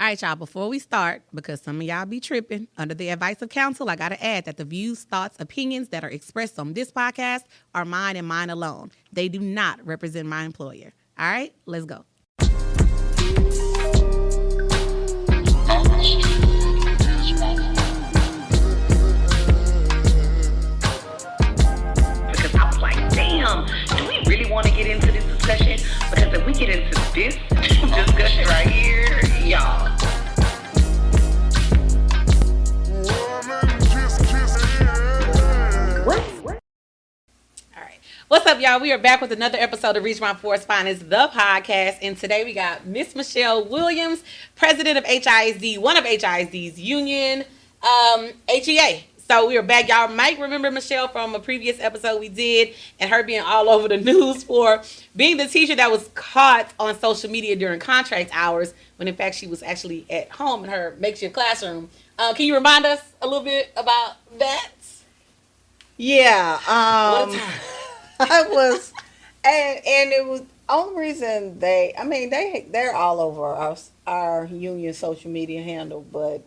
All right, y'all, before we start, because some of y'all be tripping, under the advice of counsel, I got to add that the views, thoughts, opinions that are expressed on this podcast are mine and mine alone. They do not represent my employer. All right, let's go. Because I was like, damn, do we really want to get into this discussion? Because if we get into this discussion right here, y'all. What's up, y'all? We are back with another episode of Reach My Force Finest, the podcast. And today we got Miss Michelle Williams, president of HISD, one of HISD's union, HEA. So we are back. Y'all might remember Michelle from a previous episode we did and her being all over the news for being the teacher that was caught on social media during contract hours when in fact she was actually at home in her makeshift classroom. Can you remind us a little bit about that? Yeah. What a time. I was, and it was only reason they're all over our union social media handle, but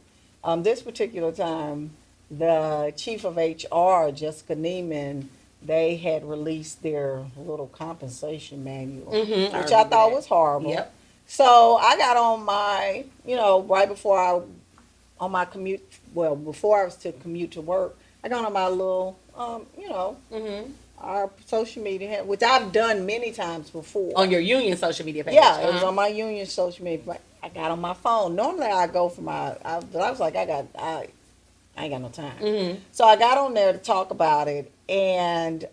this particular time, the chief of HR, Jessica Neiman, they had released their little compensation manual, which I thought was horrible. Yep. So I got on my, right before on my commute, before I was to commute to work, I got on my little, our social media, which I've done many times before. On your union social media page? Yeah, it was on my union social media. I got on my phone. Normally I go for but I was like, I ain't got no time. So I got on there to talk about it, and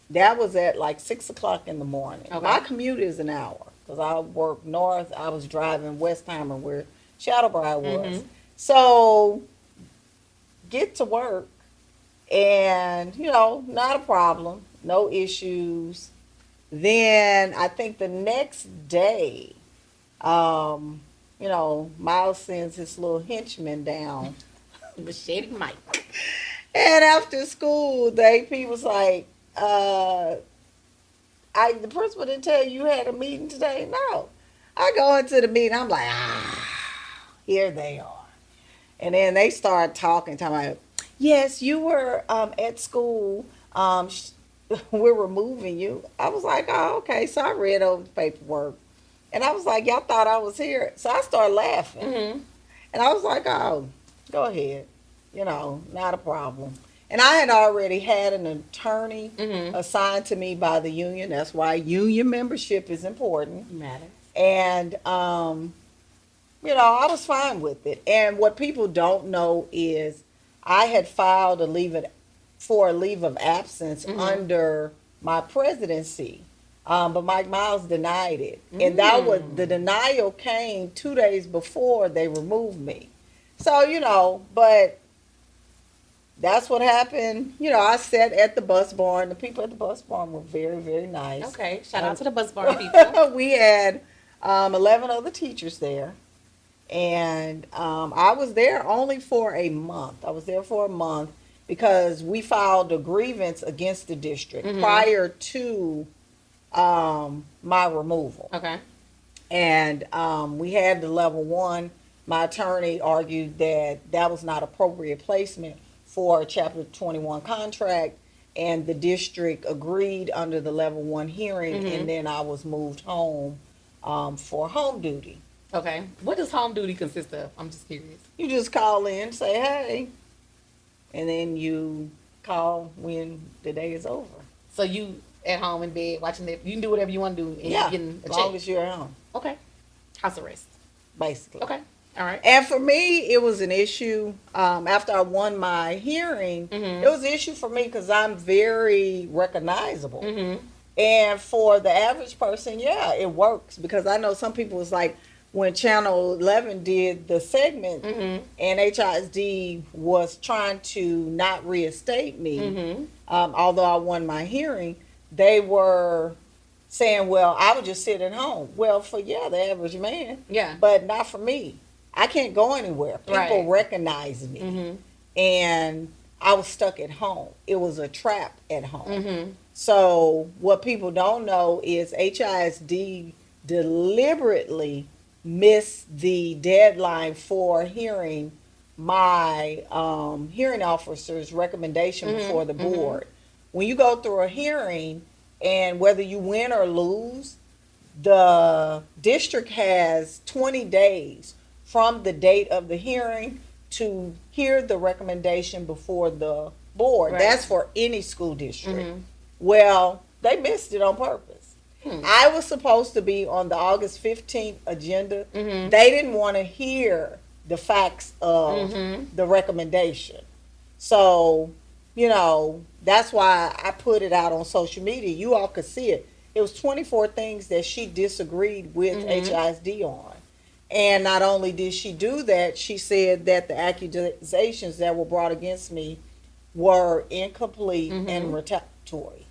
that was at like 6 o'clock in the morning. Okay. My commute is an hour, because I work north. I was driving Westheimer, where Shadowbride was. So get to work, and, not a problem, no issues. Then I think the next day, Miles sends his little henchman down. Machete Mike. And after school, the AP was like, the principal didn't tell you had a meeting today? No. I go into the meeting, I'm like, here they are. And then they start talking about, yes, you were at school. We're removing you. I was like, oh, okay. So I read over the paperwork. And I was like, y'all thought I was here. So I started laughing. And I was like, oh, go ahead. Not a problem. And I had already had an attorney assigned to me by the union. That's why union membership is important. Matters. And, I was fine with it. And what people don't know is I had filed a leave of absence under my presidency. But Mike Miles denied it. And the denial came 2 days before they removed me. So, but that's what happened. I sat at the bus barn. The people at the bus barn were very, very nice. Okay, shout out to the bus barn people. We had 11 other teachers there. And I was there only for a month. I was there for a month because we filed a grievance against the district prior to my removal. Okay. And we had the level 1. My attorney argued that was not appropriate placement for a Chapter 21 contract, and the district agreed under the level 1 hearing, and then I was moved home for home duty. Okay. What does home duty consist of? I'm just curious. You just call in, say, hey, and then you call when the day is over. So you at home in bed watching it. You can do whatever you want to do. And Yeah, you're getting a as long check. as you're at home, Okay. House arrest. basically. Okay. All right. And for me, it was an issue. After I won my hearing, it was an issue for me because I'm very recognizable. And for the average person, yeah, it works. Because I know some people was like, when Channel 11 did the segment and HISD was trying to not reinstate me, although I won my hearing, they were saying, well, I would just sit at home. Well, for, the average man. Yeah. But not for me. I can't go anywhere. People recognize me. And I was stuck at home. It was a trap at home. So what people don't know is HISD deliberately missed the deadline for hearing my hearing officer's recommendation before the board. When you go through a hearing, and whether you win or lose, the district has 20 days from the date of the hearing to hear the recommendation before the board. Right. That's for any school district. Well, they missed it on purpose. I was supposed to be on the August 15th agenda. They didn't want to hear the facts of the recommendation. So, you know, that's why I put it out on social media. You all could see it. It was 24 things that she disagreed with HISD on. And not only did she do that, she said that the accusations that were brought against me were incomplete and retaliatory.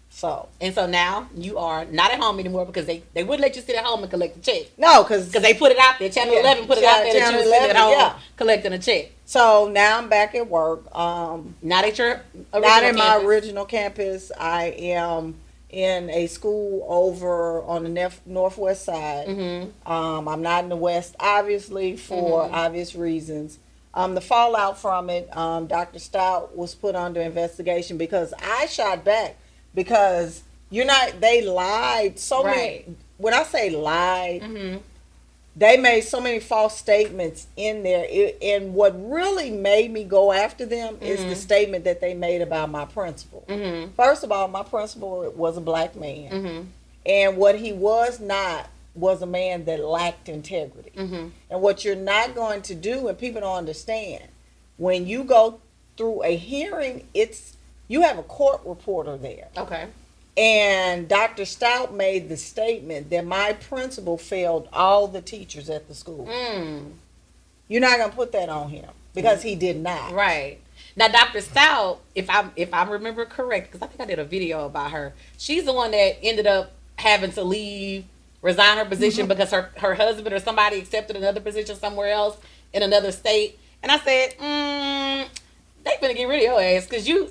So. And so now you are not at home anymore because they wouldn't let you sit at home and collect the check. No, because they put it out there. Channel 11 put it out there that you were sitting at home collecting a check. So now I'm back at work. Not at your original not in campus. my original campus. I am in a school over on the northwest side. I'm not in the west, obviously, for obvious reasons. The fallout from it, Dr. Stout was put under investigation because I shot back. Because they lied so many. When I say lied, they made so many false statements in there. And what really made me go after them is the statement that they made about my principal. First of all, my principal was a black man. And what he was not was a man that lacked integrity. And what you're not going to do, and people don't understand, when you go through a hearing, you have a court reporter there. Okay. And Dr. Stout made the statement that my principal failed all the teachers at the school. You're not going to put that on him because he did not. Right. Now, Dr. Stout, if I remember correct, because I think I did a video about her, she's the one that ended up having to leave, resign her position because her husband or somebody accepted another position somewhere else in another state. And I said, they finna get rid of your ass because you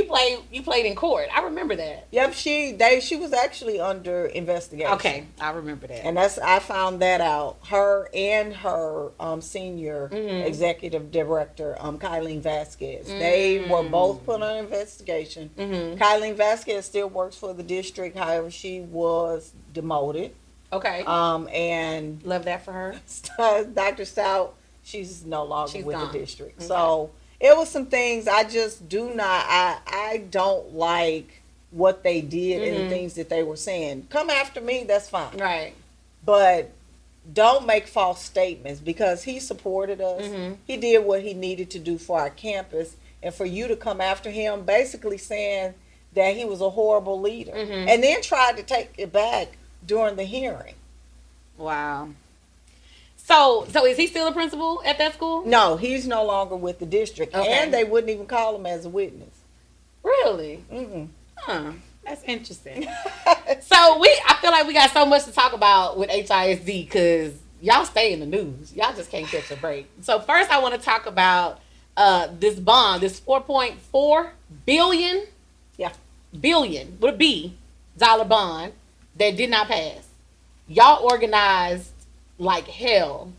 played in court. I remember that. Yep, she was actually under investigation. Okay, I remember that. And I found that out. Her and her senior executive director, Kylene Vasquez, they were both put on investigation. Kylene Vasquez still works for the district. However, she was demoted. Okay. And love that for her. Dr. Stout, she's no longer with gone. the district. Okay. So it was some things I just do not, I don't like what they did and the things that they were saying. Come after me, that's fine. Right. But don't make false statements because he supported us. He did what he needed to do for our campus. And for you to come after him, basically saying that he was a horrible leader. And then tried to take it back during the hearing. Wow. So is he still a principal at that school? No, he's no longer with the district. Okay. And they wouldn't even call him as a witness. Really? Huh. That's interesting. So I feel like we got so much to talk about with HISD because y'all stay in the news. Y'all just can't catch a break. So first I want to talk about this bond, this $4.4 billion. Yeah. Billion with a B dollar bond that did not pass. Y'all organized like hell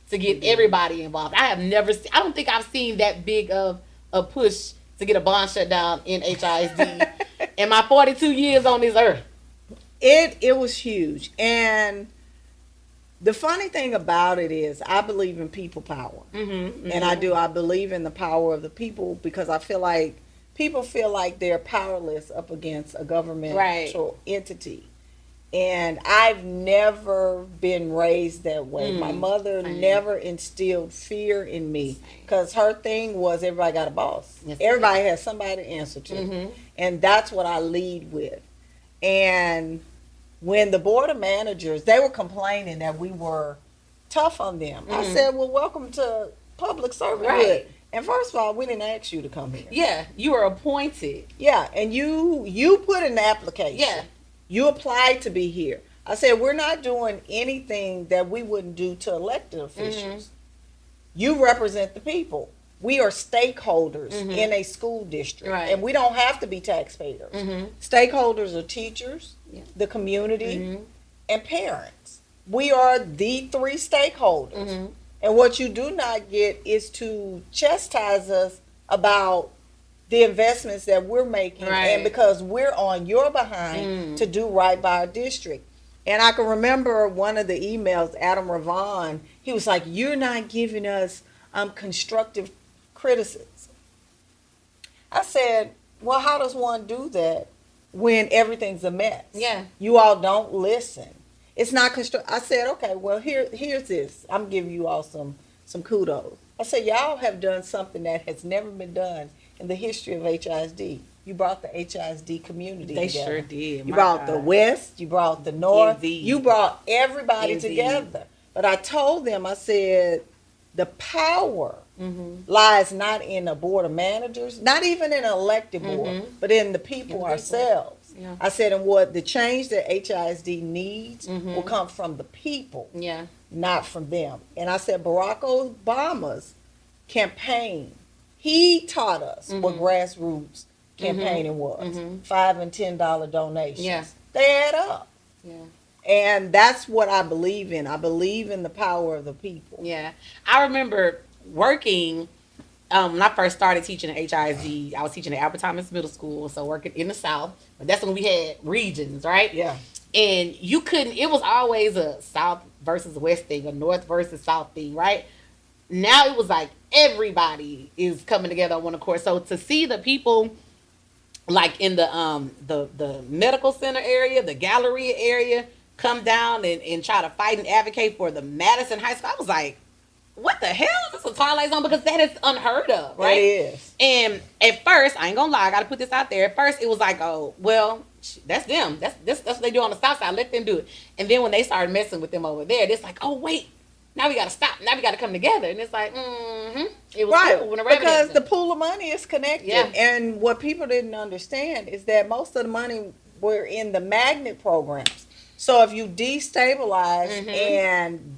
to get everybody involved. I don't think I've seen that big of a push to get a bond shut down in HISD in my 42 years on this earth. It was huge. And the funny thing about it is I believe in people power. And I believe in the power of the people because I feel like people feel like they're powerless up against a governmental entity. And I've never been raised that way. My mother never instilled fear in me because her thing was everybody got a boss. Yes, everybody has somebody to answer to. And that's what I lead with. And when the board of managers, they were complaining that we were tough on them. I said, well, welcome to public servanthood. Right. And first of all, we didn't ask you to come here. Yeah, you were appointed. Yeah, and you put in the application. Yeah. You applied to be here. I said, we're not doing anything that we wouldn't do to elected officials. You represent the people. We are stakeholders in a school district. Right. And we don't have to be taxpayers. Stakeholders are teachers, the community, and parents. we are the three stakeholders. Mm-hmm. And what you do not get is to chastise us about the investments that we're making, Right. and because we're on your behind to do right by our district. And I can remember one of the emails, Adam Ravon, he was like, "You're not giving us constructive criticism." I said, well, how does one do that when everything's a mess? Yeah. You all don't listen. It's not I said, okay, well, here's this. I'm giving you all some kudos. I said, y'all have done something that has never been done in the history of HISD. You brought the HISD community They together. sure did. You brought the West, you brought the North, Indeed. you brought everybody Indeed. together. But I told them, I said, the power lies not in a board of managers, not even in an elected board, but in the people ourselves. Yeah. I said, and what the change that HISD needs will come from the people, Yeah. not from them. And I said, Barack Obama's campaign, he taught us what grassroots campaigning was. $5 and $10 donations. Yeah. They add up. Yeah. And that's what I believe in. I believe in the power of the people. Yeah. I remember working, when I first started teaching at HISD, I was teaching at Albert Thomas Middle School, so working in the South. But that's when we had regions, right? Yeah. And you couldn't, it was always a South versus West thing, a North versus South thing, right? Now it was like everybody is coming together on one accord. So to see the people like in the medical center area, the Galleria area, come down and try to fight and advocate for the Madison High School, I was like, what the hell is this a Twilight Zone? Because that is unheard of, right? It is. And at first, I ain't gonna lie, I gotta put this out there. At first, it was like, oh, well, that's them. That's what they do on the South Side. Let them do it. And then when they started messing with them over there, it's like, oh wait, now we gotta stop. Now we gotta come together. And it's like, it was Right, cool when the because revenue- the pool of money is connected. Yeah. And what people didn't understand is that most of the money were in the magnet programs. So if you destabilize and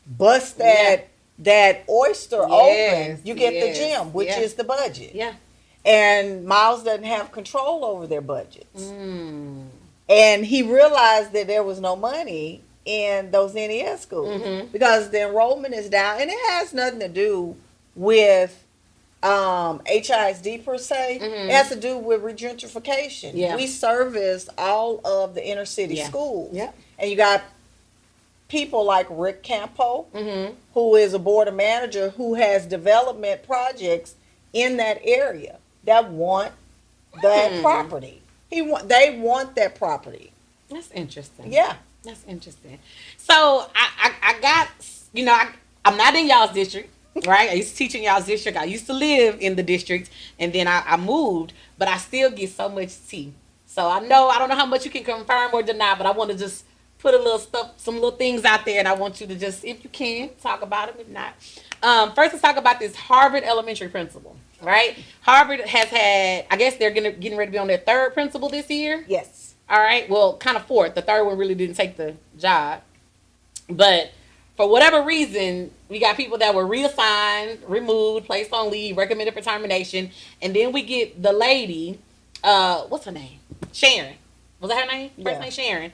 bust that oyster Yes, open, you get yes, the gem, which yeah. is the budget. Yeah. And Miles doesn't have control over their budgets. Mm. And he realized that there was no money in those NES schools because the enrollment is down. And it has nothing to do with HISD per se. It has to do with regentrification. Yeah. We service all of the inner city Yeah. schools. Yeah. And you got people like Rick Campo, who is a board of manager who has development projects in that area that want that property. They want that property. That's interesting. Yeah. That's interesting. So I got, I'm not in y'all's district, right? I used to teach in y'all's district. I used to live in the district, and then I moved, but I still get so much tea. So I don't know how much you can confirm or deny, but I want to just put some little things out there, and I want you to just, if you can, talk about them. If not, first let's talk about this Harvard elementary principal, right? Harvard has had, I guess they're getting ready to be on their third principal this year. Yes. All right. Well, kind of fourth. The third one really didn't take the job. But for whatever reason, we got people that were reassigned, removed, placed on leave, recommended for termination. And then we get the lady, what's her name? Sharon. Was that her name? First name Sharon,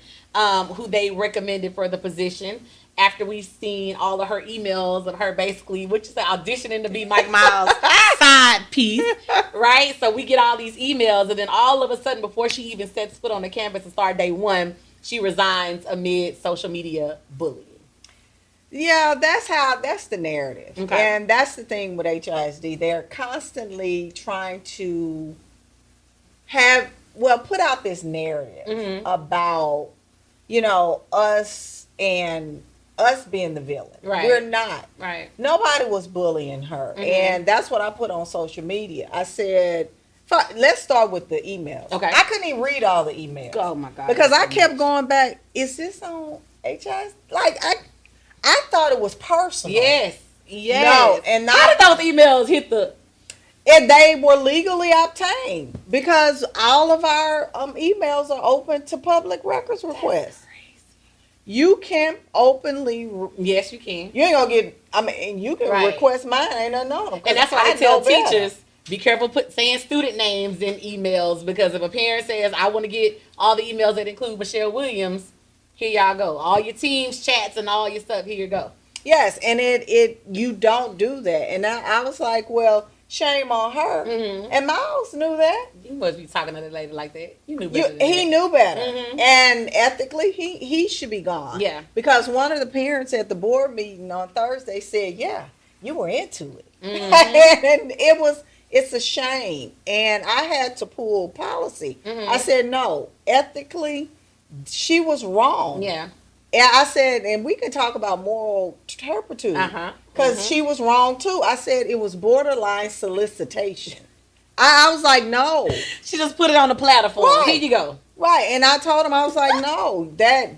who they recommended for the position after we've seen all of her emails of her basically, auditioning to be Mike Miles' side piece, right? So we get all these emails, and then all of a sudden, before she even sets foot on the campus and start day one, she resigns amid social media bullying. Yeah, that's the narrative. Okay. And that's the thing with HISD. They're constantly trying to put out this narrative about, us and us being the villain. Right. We're not. Right. Nobody was bullying her. And that's what I put on social media. I said, let's start with the emails. Okay. I couldn't even read all the emails. Oh my God. Because I kept going back, is this on HISD? Like, I thought it was personal. Yes. Yes. No, and how did those emails hit the... And they were legally obtained because all of our emails are open to public records requests. You can openly. Yes, you can. You ain't gonna get. And you can Right. request mine. Ain't nothing on them. And that's why I tell teachers, be careful saying student names in emails, because if a parent says, I want to get all the emails that include Michelle Williams, Here y'all go. All your teams, chats, and all your stuff. Here you go. Yes, and you don't do that. And I was like, well, shame on her. Mm-hmm. And Miles knew that. You must be talking to the lady like that. You knew better. He knew better. Mm-hmm. And ethically, he should be gone. Yeah. Because one of the parents at the board meeting on Thursday said, yeah, you were into it. Mm-hmm. And it's a shame. And I had to pull policy. Mm-hmm. I said, no, ethically, she was wrong. Yeah. And I said, and we can talk about moral turpitude. Because she was wrong too. I said it was borderline solicitation. I was like, no. She just put it on the platform. Right. Here you go. Right. And I told him, I was like, no, that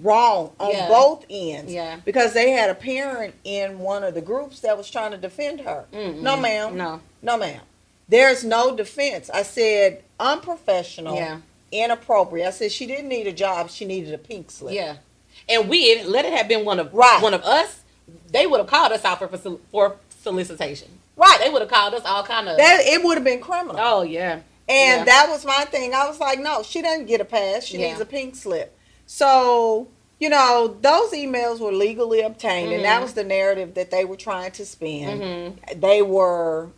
wrong on both ends. Yeah. Because they had a parent in one of the groups that was trying to defend her. Mm-mm. No, ma'am. No, ma'am. There's no defense. I said, unprofessional, inappropriate. I said she didn't need a job. She needed a pink slip. Yeah. And let it have been one of us, they would have called us out for solicitation. Right. They would have called us all kind of. It would have been criminal. Oh, yeah. And that was my thing. I was like, no, she doesn't get a pass. She needs a pink slip. So, those emails were legally obtained, and that was the narrative that they were trying to spin. Mm-hmm. They were,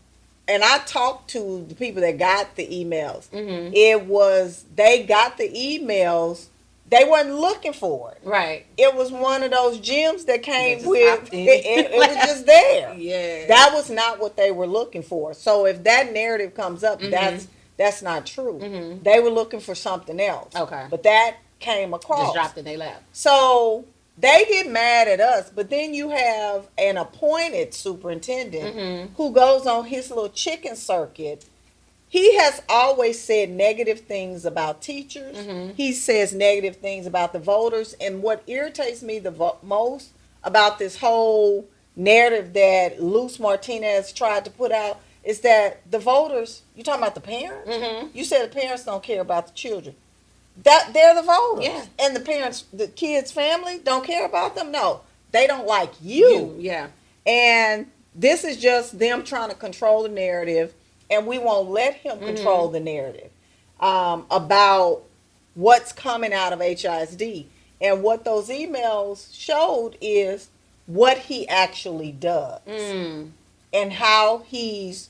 and I talked to the people that got the emails. Mm-hmm. They got the emails. They weren't looking for it. Right. It was one of those gems that came with, it was just there. Yeah. That was not what they were looking for. So if that narrative comes up, that's not true. Mm-hmm. They were looking for something else. Okay. But that came across. Just dropped in their lap. So they get mad at us, but then you have an appointed superintendent who goes on his little chicken circuit. He has always said negative things about teachers. Mm-hmm. He says negative things about the voters. And what irritates me the most about this whole narrative that Luz Martinez tried to put out is that the voters, you talking about the parents? Mm-hmm. You said the parents don't care about the children. That they're the voters. Yeah. And the parents, the kids' family don't care about them? No. They don't like you. Yeah. And this is just them trying to control the narrative. And we won't let him control the narrative about what's coming out of HISD. And what those emails showed is what he actually does and how he's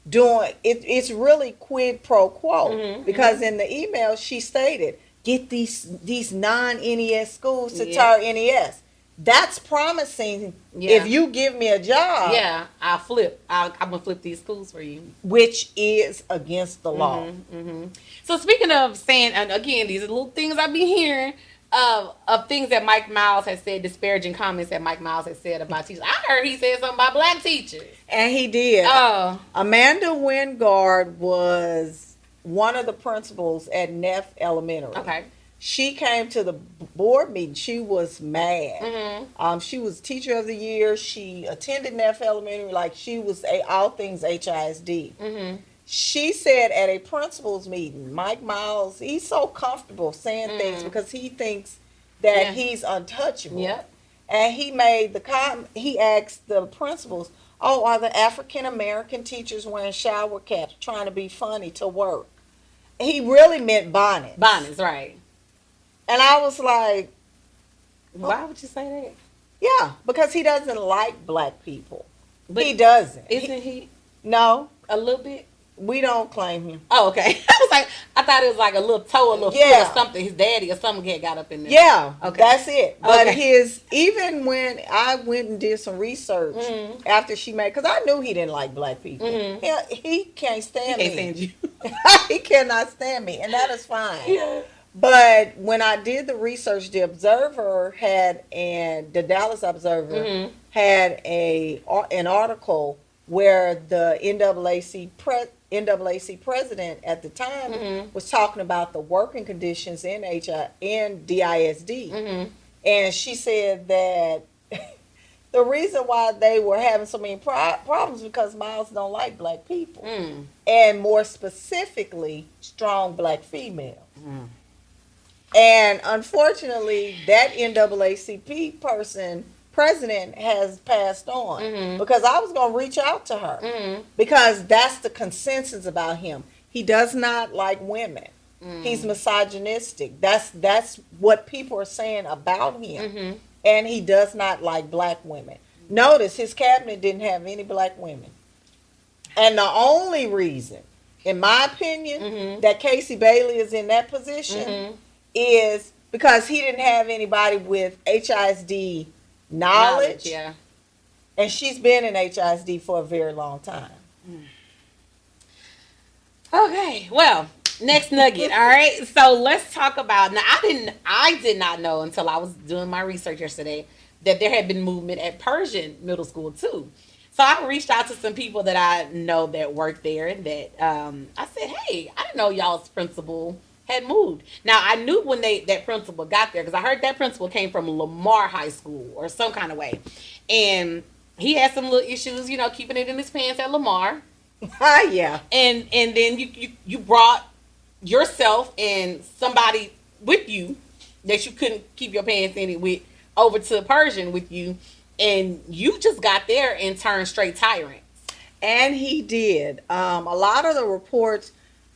doing it. It's really quid pro quo because in the email she stated, get these non-NES schools to turn NES. That's promising. If you give me a job, I'll flip. I'm gonna flip these schools for you, which is against the law. So speaking of saying, and again, these are little things I be hearing of things that Mike Miles has said, disparaging comments that Mike Miles has said about teachers. I heard he said something about black teachers, and he did. Oh, Amanda Wingard was one of the principals at Neff Elementary. okay. She came to the board meeting. She was mad. She was teacher of the year. She attended Neff Elementary like she was all things HISD. She said at a principals meeting, Mike Miles, he's so comfortable saying things because he thinks that he's untouchable. Yep. And he made the comment. He asked the principals, "Oh, are the African American teachers wearing shower caps, trying to be funny to work?" He really meant bonnets. Bonnets, right? And I was like, why would you say that? yeah, because he doesn't like black people. But he doesn't. Isn't he? No, A little bit. we don't claim him. Oh, okay. I was like, I thought it was like a little toe, a little foot or something. His daddy or something had got up in there. Yeah, Okay. that's it. But Okay. even when I went and did some research after she made, because I knew he didn't like black people. He can't stand He me. can't stand you. He cannot stand me, and that is fine. Yeah. But when I did the research, the Observer the Dallas Observer had an article where the NAAC president at the time was talking about the working conditions in DISD. And she said that the reason why they were having so many problems because Miles don't like black people. And more specifically, strong black females. And unfortunately, that NAACP president has passed on because I was going to reach out to her because that's the consensus about him. He does not like women. He's misogynistic. That's what people are saying about him. Mm-hmm. And he does not like black women. Notice his cabinet didn't have any black women. And the only reason, in my opinion, that Casey Bailey is in that position is because he didn't have anybody with HISD knowledge. Yeah. And she's been in HISD for a very long time. Okay, well, next nugget. All right, so let's talk about. Now, I did not know until I was doing my research yesterday that there had been movement at Pershing Middle School too. So I reached out to some people that I know that work there, and that I said, "Hey, I didn't know y'all's principal had moved." Now I knew when that principal got there because I heard that principal came from Lamar High School or some kind of way, and he had some little issues, keeping it in his pants at Lamar. Yeah. And then you brought yourself and somebody with you that you couldn't keep your pants in it with over to Persian with you, and you just got there and turned straight tyrant. And he did. A lot of the reports,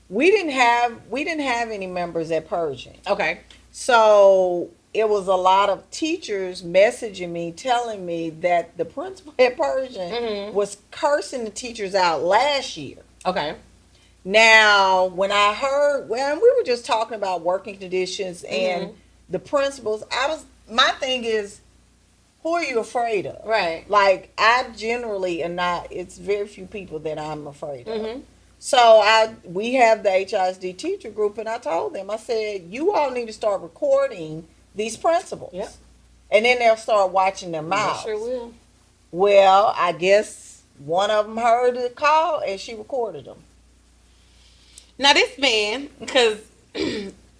we didn't have any members at Pershing. Okay. So it was a lot of teachers messaging me, telling me that the principal at Pershing was cursing the teachers out last year. Okay. Now, when I heard, we were just talking about working conditions and the principals, my thing is, who are you afraid of? Right. Like, I generally am not, it's very few people that I'm afraid of. So we have the HISD teacher group, and I told them, I said, you all need to start recording these principals. Yep. And then they'll start watching their mouths. I sure will. Well, I guess one of them heard the call and she recorded them. Now this man, because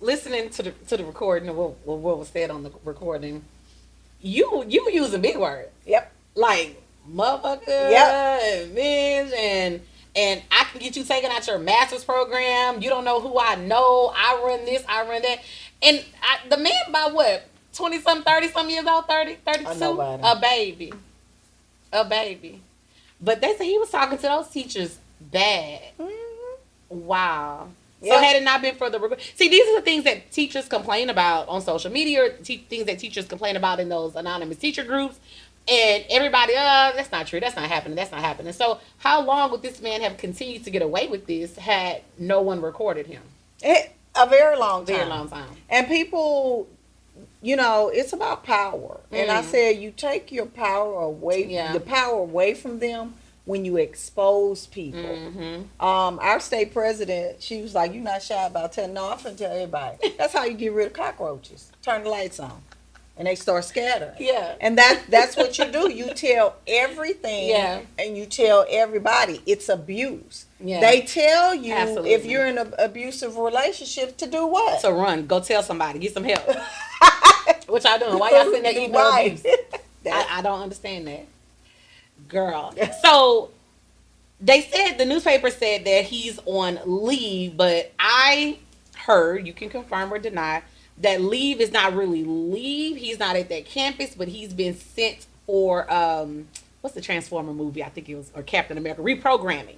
listening to the recording of what was said on the recording, you using big words. Yep. Like motherfucker and bitch and I can get you taken out your master's program. You don't know who I know. I run this, I run that. And the man by what? 20-something, 30-something years old? 30, 32? A baby. But they say he was talking to those teachers bad. Wow. Yep. So had it not been for the... See, these are the things that teachers complain about on social media, or things that teachers complain about in those anonymous teacher groups. And everybody, that's not true. That's not happening. So how long would this man have continued to get away with this had no one recorded him? A very long time. Very long time. And people, it's about power. And I said, you take your power away, the power away from them when you expose people. Our state president, she was like, you're not shy about telling, no, I'm finna tell everybody. That's how you get rid of cockroaches. Turn the lights on. And they start scattering. Yeah. And that's what you do. You tell everything. Yeah. And you tell everybody. It's abuse. Yeah. They tell you Absolutely. if you're in an abusive relationship to do what? So run. Go tell somebody. Get some help. What y'all doing? Why y'all sitting there eating abuse? I don't understand that. Girl. So they said, the newspaper said that he's on leave, but I heard, you can confirm or deny, that leave is not really leave. He's not at that campus, but he's been sent for what's the Transformer movie? I think it was, or Captain America, reprogramming.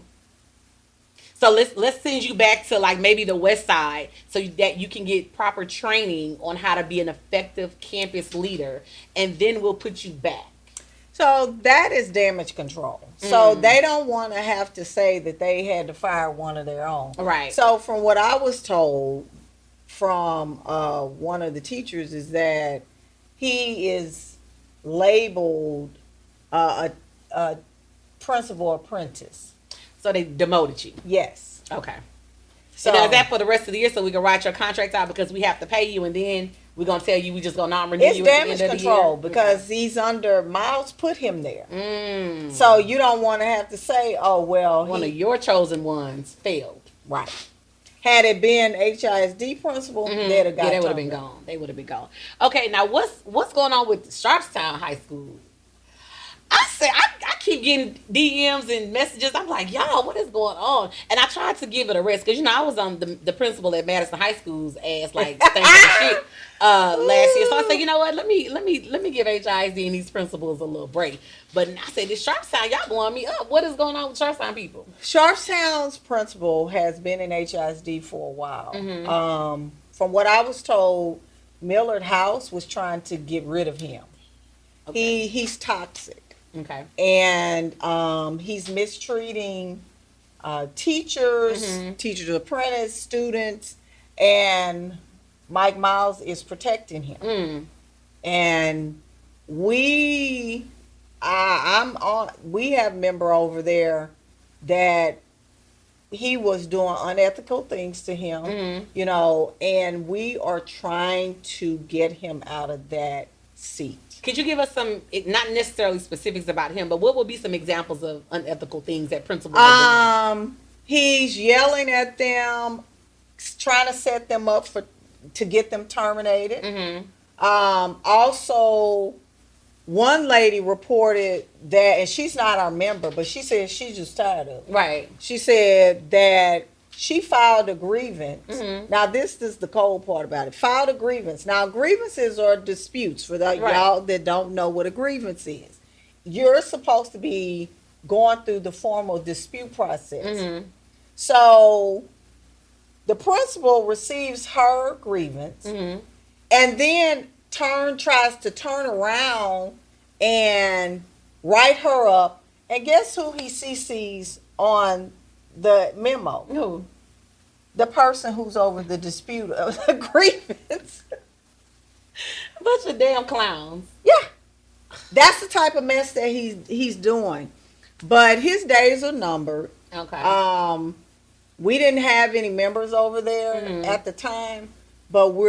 So let's send you back to like maybe the West Side so that you can get proper training on how to be an effective campus leader, and then we'll put you back. So that is damage control. So they don't want to have to say that they had to fire one of their own. Right. So from what I was told from one of the teachers is that he is labeled a principal apprentice. So they demoted you. Yes. Okay. So Now, is that for the rest of the year so we can write your contract out because we have to pay you, and then we're going to tell you we just going to non-renew it's you at the damage end of control the year? because he's under, Miles put him there. Mm. So you don't want to have to say, oh, well, One of your chosen ones failed. Right. Had it been HISD principal, they'd have got they would have been gone. They would have been gone. Okay, now what's going on with Sharpstown High School? I said, I keep getting DMs and messages. I'm like, y'all, what is going on? And I tried to give it a rest because, I was on the principal at Madison High School's ass, like, thanks for shit last year. So I said, you know what? Let me give HISD and these principals a little break. But I said, this Sharpstown, y'all blowing me up. What is going on with Sharpstown people? Sharpstown's principal has been in HISD for a while. Mm-hmm. From what I was told, Millard House was trying to get rid of him. Okay. He's toxic. Okay. And he's mistreating teachers, Mm-hmm. teachers apprentice, students, and Mike Miles is protecting him. Mm. And we have a member over there that he was doing unethical things to him, Mm-hmm. And we are trying to get him out of that seat. Could you give us some, not necessarily specifics about him, but what would be some examples of unethical things that principals are doing? He's yelling at them, trying to set them up to get them terminated. Mm-hmm. Also, one lady reported that, and she's not our member, but she said she's just tired of it. Right. She said that she filed a grievance. Mm-hmm. Now, this is the cold part about it. Filed a grievance. Now, grievances are disputes for Right. y'all that don't know what a grievance is. You're supposed to be going through the formal dispute process. Mm-hmm. So, the principal receives her grievance Mm-hmm. and then tries to turn around and write her up. And guess who he CCs on the memo? Who? The person who's over the dispute of the grievance. Bunch of damn clowns. Yeah, that's the type of mess that he's doing. But his days are numbered. Okay. We didn't have any members over there Mhm. at the time, but we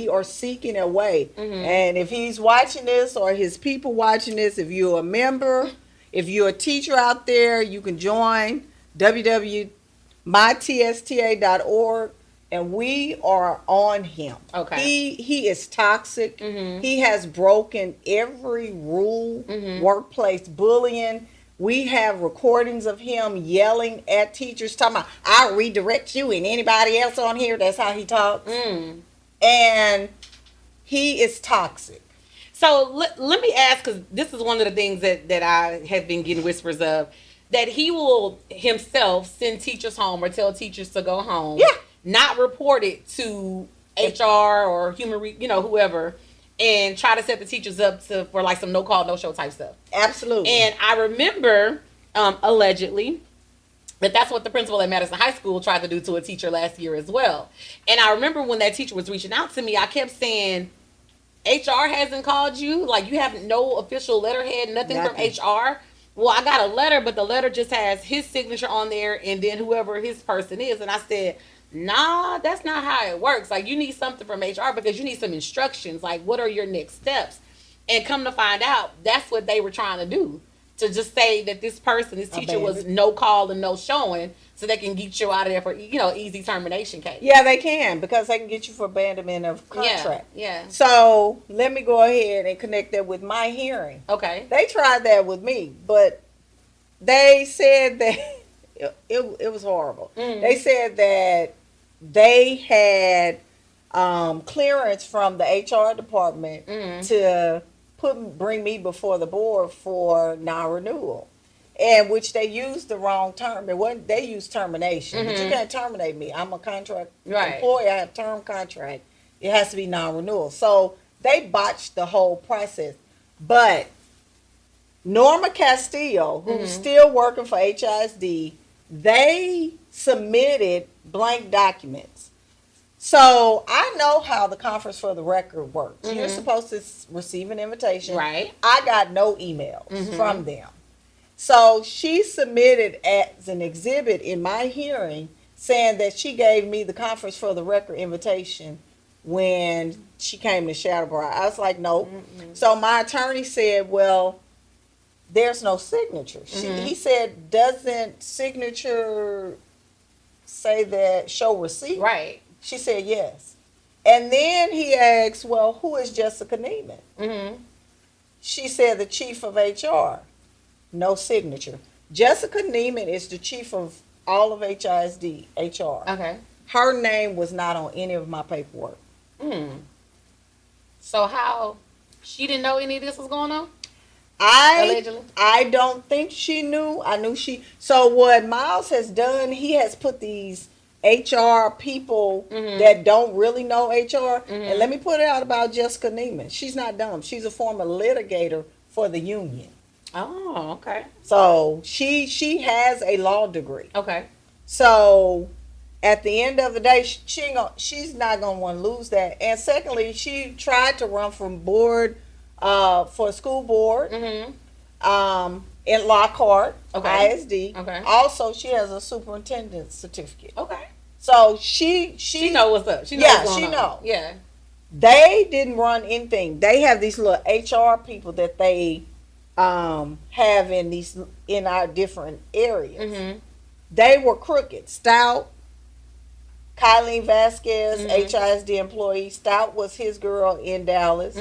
are seeking a way. Mhm. And if he's watching this or his people watching this, if you're a member, if you're a teacher out there, you can join www.mytsta.org, and we are on him. Okay. He is toxic. Mhm. He has broken every rule, Mhm. workplace bullying. We have recordings of him yelling at teachers, talking about, I'll redirect you and anybody else on here. That's how he talks. Mm. And he is toxic. So let me ask, because this is one of the things that I have been getting whispers of, that he will himself send teachers home or tell teachers to go home. Yeah. Not report it to HR or whoever, and try to set the teachers up for like some no call, no show type stuff. Absolutely. And I remember, allegedly, that's what the principal at Madison High School tried to do to a teacher last year as well. And I remember when that teacher was reaching out to me, I kept saying, HR hasn't called you? Like, you have no official letterhead, nothing from HR? Well, I got a letter, but the letter just has his signature on there and then whoever his person is. And I said, nah, that's not how it works. Like, you need something from HR because you need some instructions. Like, what are your next steps? And come to find out, that's what they were trying to do. To just say that this teacher was no call and no showing, so they can get you out of there for, easy termination case. Yeah, they can, because they can get you for abandonment of contract. Yeah. So let me go ahead and connect that with my hearing. Okay. They tried that with me, but they said that it was horrible. Mm. They said that they had clearance from the HR department to bring me before the board for non-renewal, and which they used the wrong term. It wasn't, they used termination, but you can't terminate me. I'm a contract employee. I have term contract. It has to be non-renewal. So they botched the whole process. But Norma Castillo, who's still working for HISD, they submitted blank documents. So I know how the conference for the record works. You're supposed to receive an invitation. Right. I got no emails from them. So she submitted as an exhibit in my hearing saying that she gave me the conference for the record invitation when she came to Shadowbrook. I was like, no. So my attorney said, well, there's no signature. He said, doesn't signature say that show receipt? Right. She said yes. And then he asked, well, who is Jessica Neiman? she said the chief of HR, no signature. Jessica Neiman is the chief of all of HISD HR. Okay. Her name was not on any of my paperwork. So how she didn't know any of this was going on? I don't think she knew. I knew she. So what Miles has done, he has put these HR people that don't really know HR. And let me put it out about Jessica Neiman. She's not dumb. She's a former litigator for the union. Oh, okay. So she has a law degree. Okay. So at the end of the day, she's not gonna want to lose that. And secondly, she tried to run from board for school board in Lockhart, ISD. Okay. Also, she has a superintendent certificate. Okay. So she know what's up. She knows what's going on. know. Yeah. They didn't run anything. They have these little HR people that they have in our different areas. They were crooked. Stout, Kylie Vasquez, HISD employee. Stout was his girl in Dallas.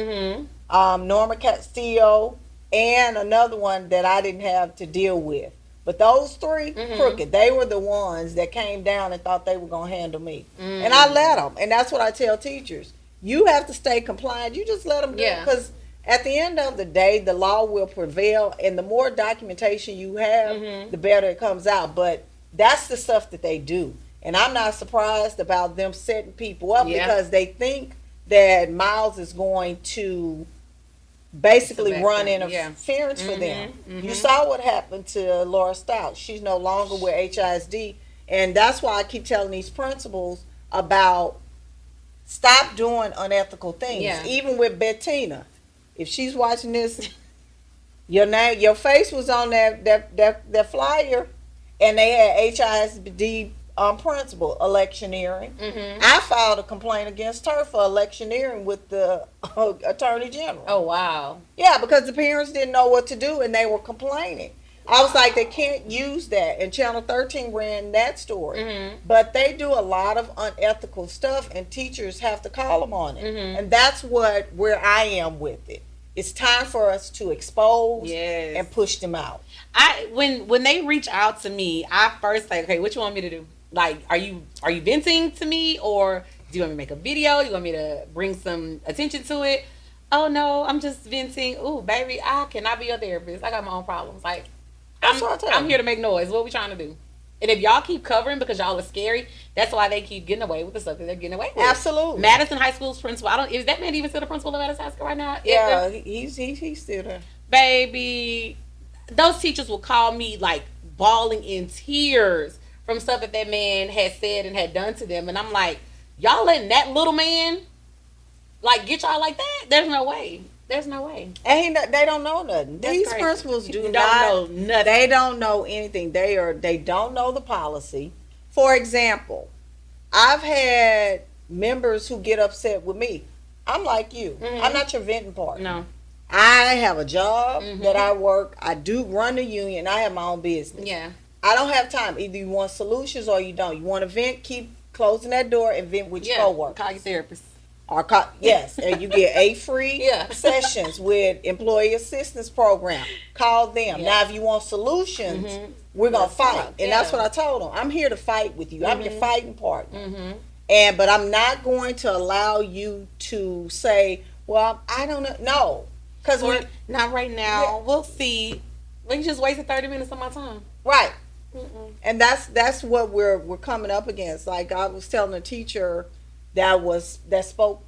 Norma Castillo, and another one that I didn't have to deal with. But those three, crooked. They were the ones that came down and thought they were going to handle me. And I let them. And that's what I tell teachers. You have to stay compliant. You just let them do it. Because at the end of the day, the law will prevail. And the more documentation you have, the better it comes out. But that's the stuff that they do. And I'm not surprised about them setting people up because they think that Miles is going to basically run interference for them. You saw what happened to Laura Stout. She's no longer with HISD. And that's why I keep telling these principals about stop doing unethical things. Even with Bettina. If she's watching this, your face was on that flyer, and they had HISD principal electioneering. I filed a complaint against her for electioneering with the attorney general. Oh, wow. Yeah, because the parents didn't know what to do and they were complaining. I was like, they can't use that. And Channel 13 ran that story. But they do a lot of unethical stuff, and teachers have to call them on it. And that's where I am with it. It's time for us to expose and push them out. When they reach out to me, I first say, okay, what you want me to do? Like, are you venting to me, or do you want me to make a video? You want me to bring some attention to it? Oh no, I'm just venting. Ooh, baby, I cannot be your therapist. I got my own problems. Like, I'm here to make noise. What are we trying to do? And if y'all keep covering because y'all are scary, that's why they keep getting away with the stuff that they're getting away with. Absolutely. Madison High School's principal. Is that man even still the principal of Madison High School right now? Yeah, he's still there. Baby, those teachers will call me like bawling in tears from stuff that man had said and had done to them, and I'm like, y'all letting that little man like get y'all like that? There's no way. There's no way. And they don't know nothing. These principals don't know nothing. They don't know anything. They don't know the policy. For example, I've had members who get upset with me. I'm like you. I'm not your venting partner. No. I have a job that I work. I do run the union. I have my own business. Yeah. I don't have time. Either you want solutions or you don't. You want to vent, keep closing that door and vent with your coworkers. Call your therapist. Yes, and you get 8 free sessions with employee assistance program. Call them. Now, if you want solutions, we're going to fight. And that's what I told them. I'm here to fight with you. I'm your fighting partner. But I'm not going to allow you to say, well, I don't know. No. Because not right now. We'll see. We just wasted 30 minutes of my time. Right. And that's what we're coming up against. Like I was telling a teacher that spoke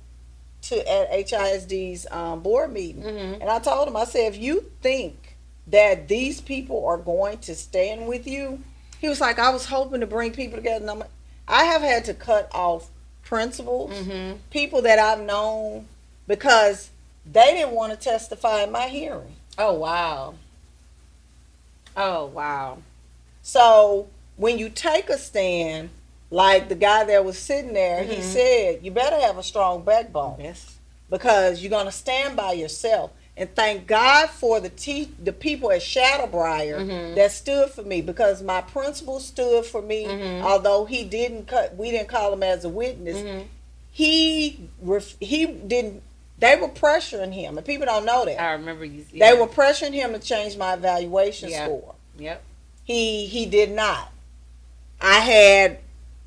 to at HISD's board meeting, and I told him, I said, if you think that these people are going to stand with you, he was like, I was hoping to bring people together. And I'm like, I have had to cut off principals, people that I've known, because they didn't want to testify in my hearing. Oh wow. So when you take a stand, like the guy that was sitting there, he said, you better have a strong backbone. Yes. Because you're going to stand by yourself. And thank God for the people at Shadowbriar that stood for me, because my principal stood for me, although we didn't call him as a witness. He didn't They were pressuring him, and people don't know that. I remember you. They were pressuring him to change my evaluation score. Yep. He did not. I had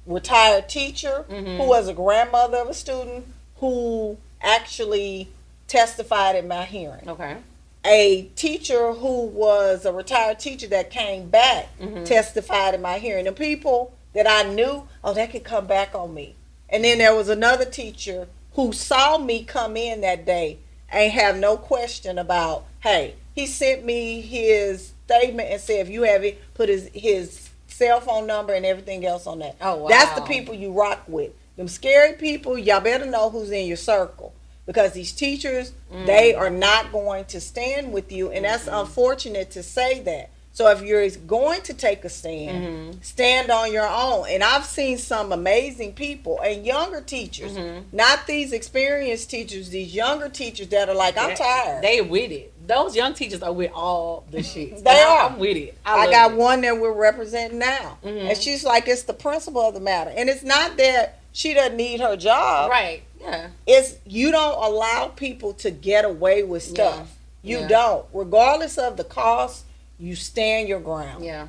retired teacher who was a grandmother of a student who actually testified in my hearing. Okay. A teacher who was a retired teacher that came back testified in my hearing. The people that I knew, they could come back on me. And then there was another teacher who saw me come in that day and have no question about, hey, he sent me his statement and said, if you have it, put his cell phone number and everything else on that. Oh, wow. That's the people you rock with. Them scary people, y'all better know who's in your circle. Because these teachers, they are not going to stand with you. And that's unfortunate to say that. So if you're going to take a stand, stand on your own. And I've seen some amazing people and younger teachers, not these experienced teachers, these younger teachers that are like, I'm tired. They with it. Those young teachers are with all the shit. They are. I'm with it. I got one that we're representing now. And she's like, it's the principle of the matter. And it's not that she doesn't need her job. Right. Yeah. It's you don't allow people to get away with stuff. You don't. Regardless of the cost, you stand your ground. Yeah.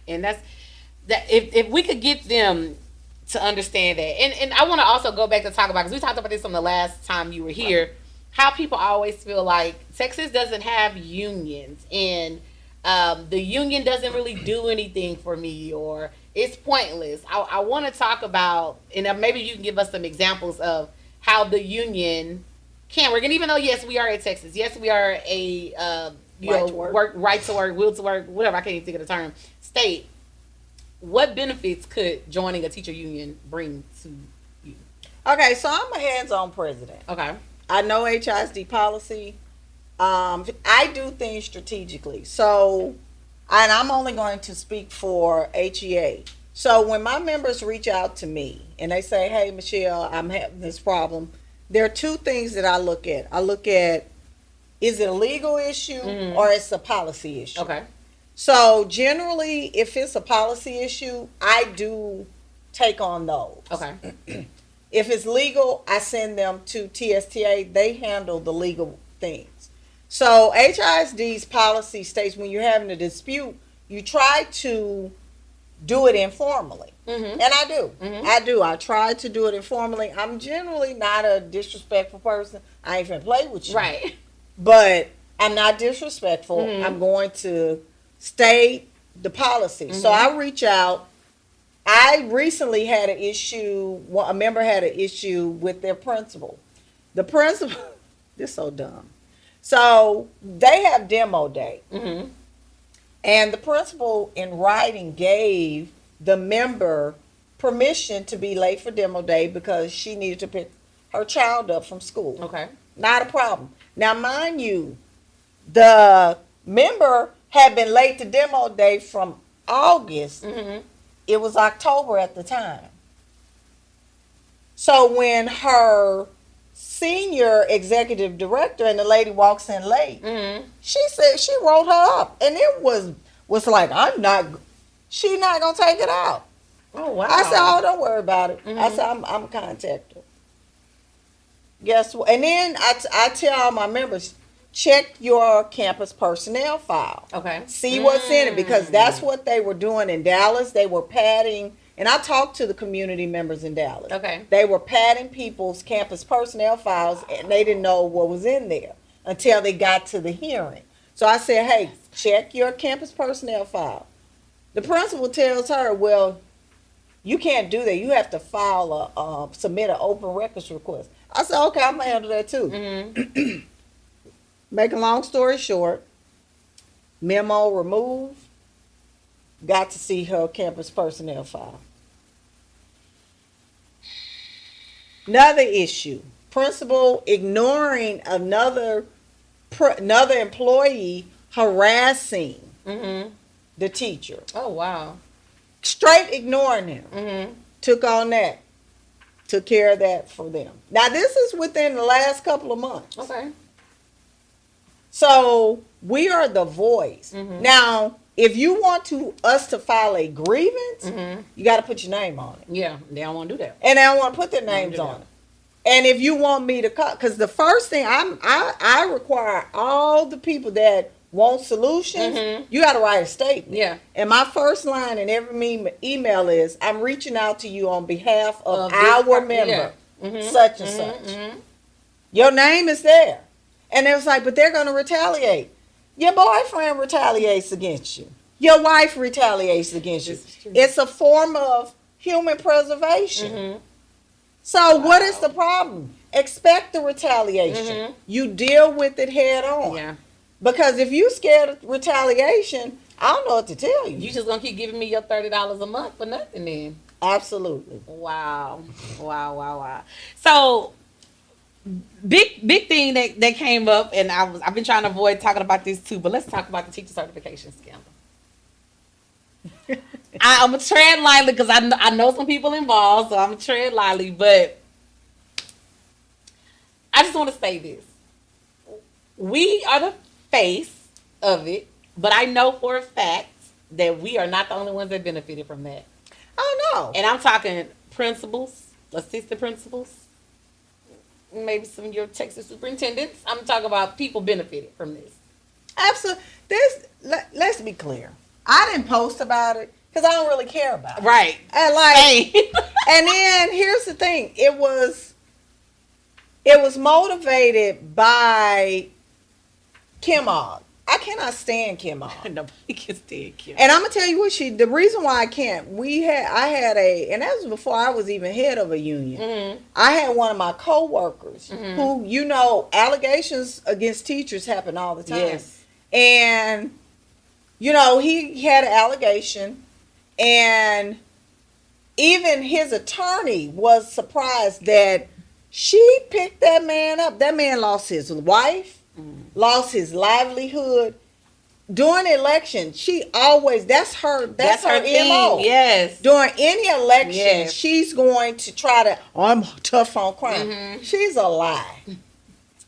And that's that. If we could get them to understand that, and I want to also go back to talk about, because we talked about this on the last time you were here, how people always feel like Texas doesn't have unions, and the union doesn't really do anything for me, or it's pointless. I want to talk about, and maybe you can give us some examples of how the union can work. And even though, yes, we are in Texas, yes, we are a right to work, will to work, whatever, I can't even think of the term, state, what benefits could joining a teacher union bring to you? Okay, so I'm a hands-on president. Okay. I know HISD policy. I do things strategically. So, and I'm only going to speak for HEA. So when my members reach out to me and they say, hey, Michelle, I'm having this problem, there are two things that I look at. I look at, is it a legal issue or it's a policy issue? Okay. So generally, if it's a policy issue, I do take on those. Okay. If it's legal, I send them to TSTA. They handle the legal things. So HISD's policy states when you're having a dispute, you try to do it informally. And I do. I do. I try to do it informally. I'm generally not a disrespectful person. I ain't finna play with you. Right. But I'm not disrespectful. I'm going to state the policy. So I reach out. I recently had an issue, a member had an issue with their principal. The principal, this is so dumb. So they have demo day. And the principal in writing gave the member permission to be late for demo day because she needed to pick her child up from school. Okay. Not a problem. Now, mind you, the member had been late to demo day from August. It was October at the time. So when her senior executive director and the lady walks in late, she said she wrote her up, and it was like, she's not gonna take it out. Oh wow. I said, oh, don't worry about it. I said, I'm contact her. Guess what? And then I tell all my members, check your campus personnel file. Okay. See what's in it, because that's what they were doing in Dallas. They were padding, and I talked to the community members in Dallas. Okay. They were padding people's campus personnel files, and they didn't know what was in there until they got to the hearing. So I said, hey, check your campus personnel file. The principal tells her, well, you can't do that. You have to file submit an open records request. I said, okay, I'm going to handle that too. Make a long story short, memo removed, got to see her campus personnel file. Another issue, principal ignoring another employee harassing the teacher. Oh wow. Straight ignoring him. Took on that. Took care of that for them. Now this is within the last couple of months. Okay. So we are the voice. Now, if you want us to file a grievance, you got to put your name on it. Yeah, they don't want to do that. And they don't want to put their names on it. And if you want me to call, because the first thing I require all the people that want solutions, you got to write a statement. Yeah. And my first line in every email is, I'm reaching out to you on behalf of our member, such and such. Your name is there. And it was like, but they're going to retaliate. Your boyfriend retaliates against you. Your wife retaliates against you. It's a form of human preservation. So what is the problem? Expect the retaliation. You deal with it head on. Yeah. Because if you scared of retaliation, I don't know what to tell you. You just gonna keep giving me your $30 a month for nothing then. Absolutely. Wow. So big thing that came up, and I've been trying to avoid talking about this too, but let's talk about the teacher certification scandal. I'm gonna tread lightly because I know some people involved, so I'm gonna tread lightly, but I just want to say this. We are the face of it, but I know for a fact that we are not the only ones that benefited from that. Oh, no. And I'm talking principals, assistant principals, maybe some of your Texas superintendents. I'm talking about people benefited from this. Absolutely. Let's be clear. I didn't post about it because I don't really care about it. Right. And and then here's the thing. It was motivated by Kim Og. I cannot stand Kim Og. Nobody can stand Kim. And I'm gonna tell you what the reason why I can't. I had and that was before I was even head of a union. I had one of my coworkers who, allegations against teachers happen all the time. Yes. And he had an allegation, and even his attorney was surprised that she picked that man up. That man lost his wife, lost his livelihood. During the election, that's her MO. Yes. During any election, she's going to try to, I'm tough on crime. She's a lie.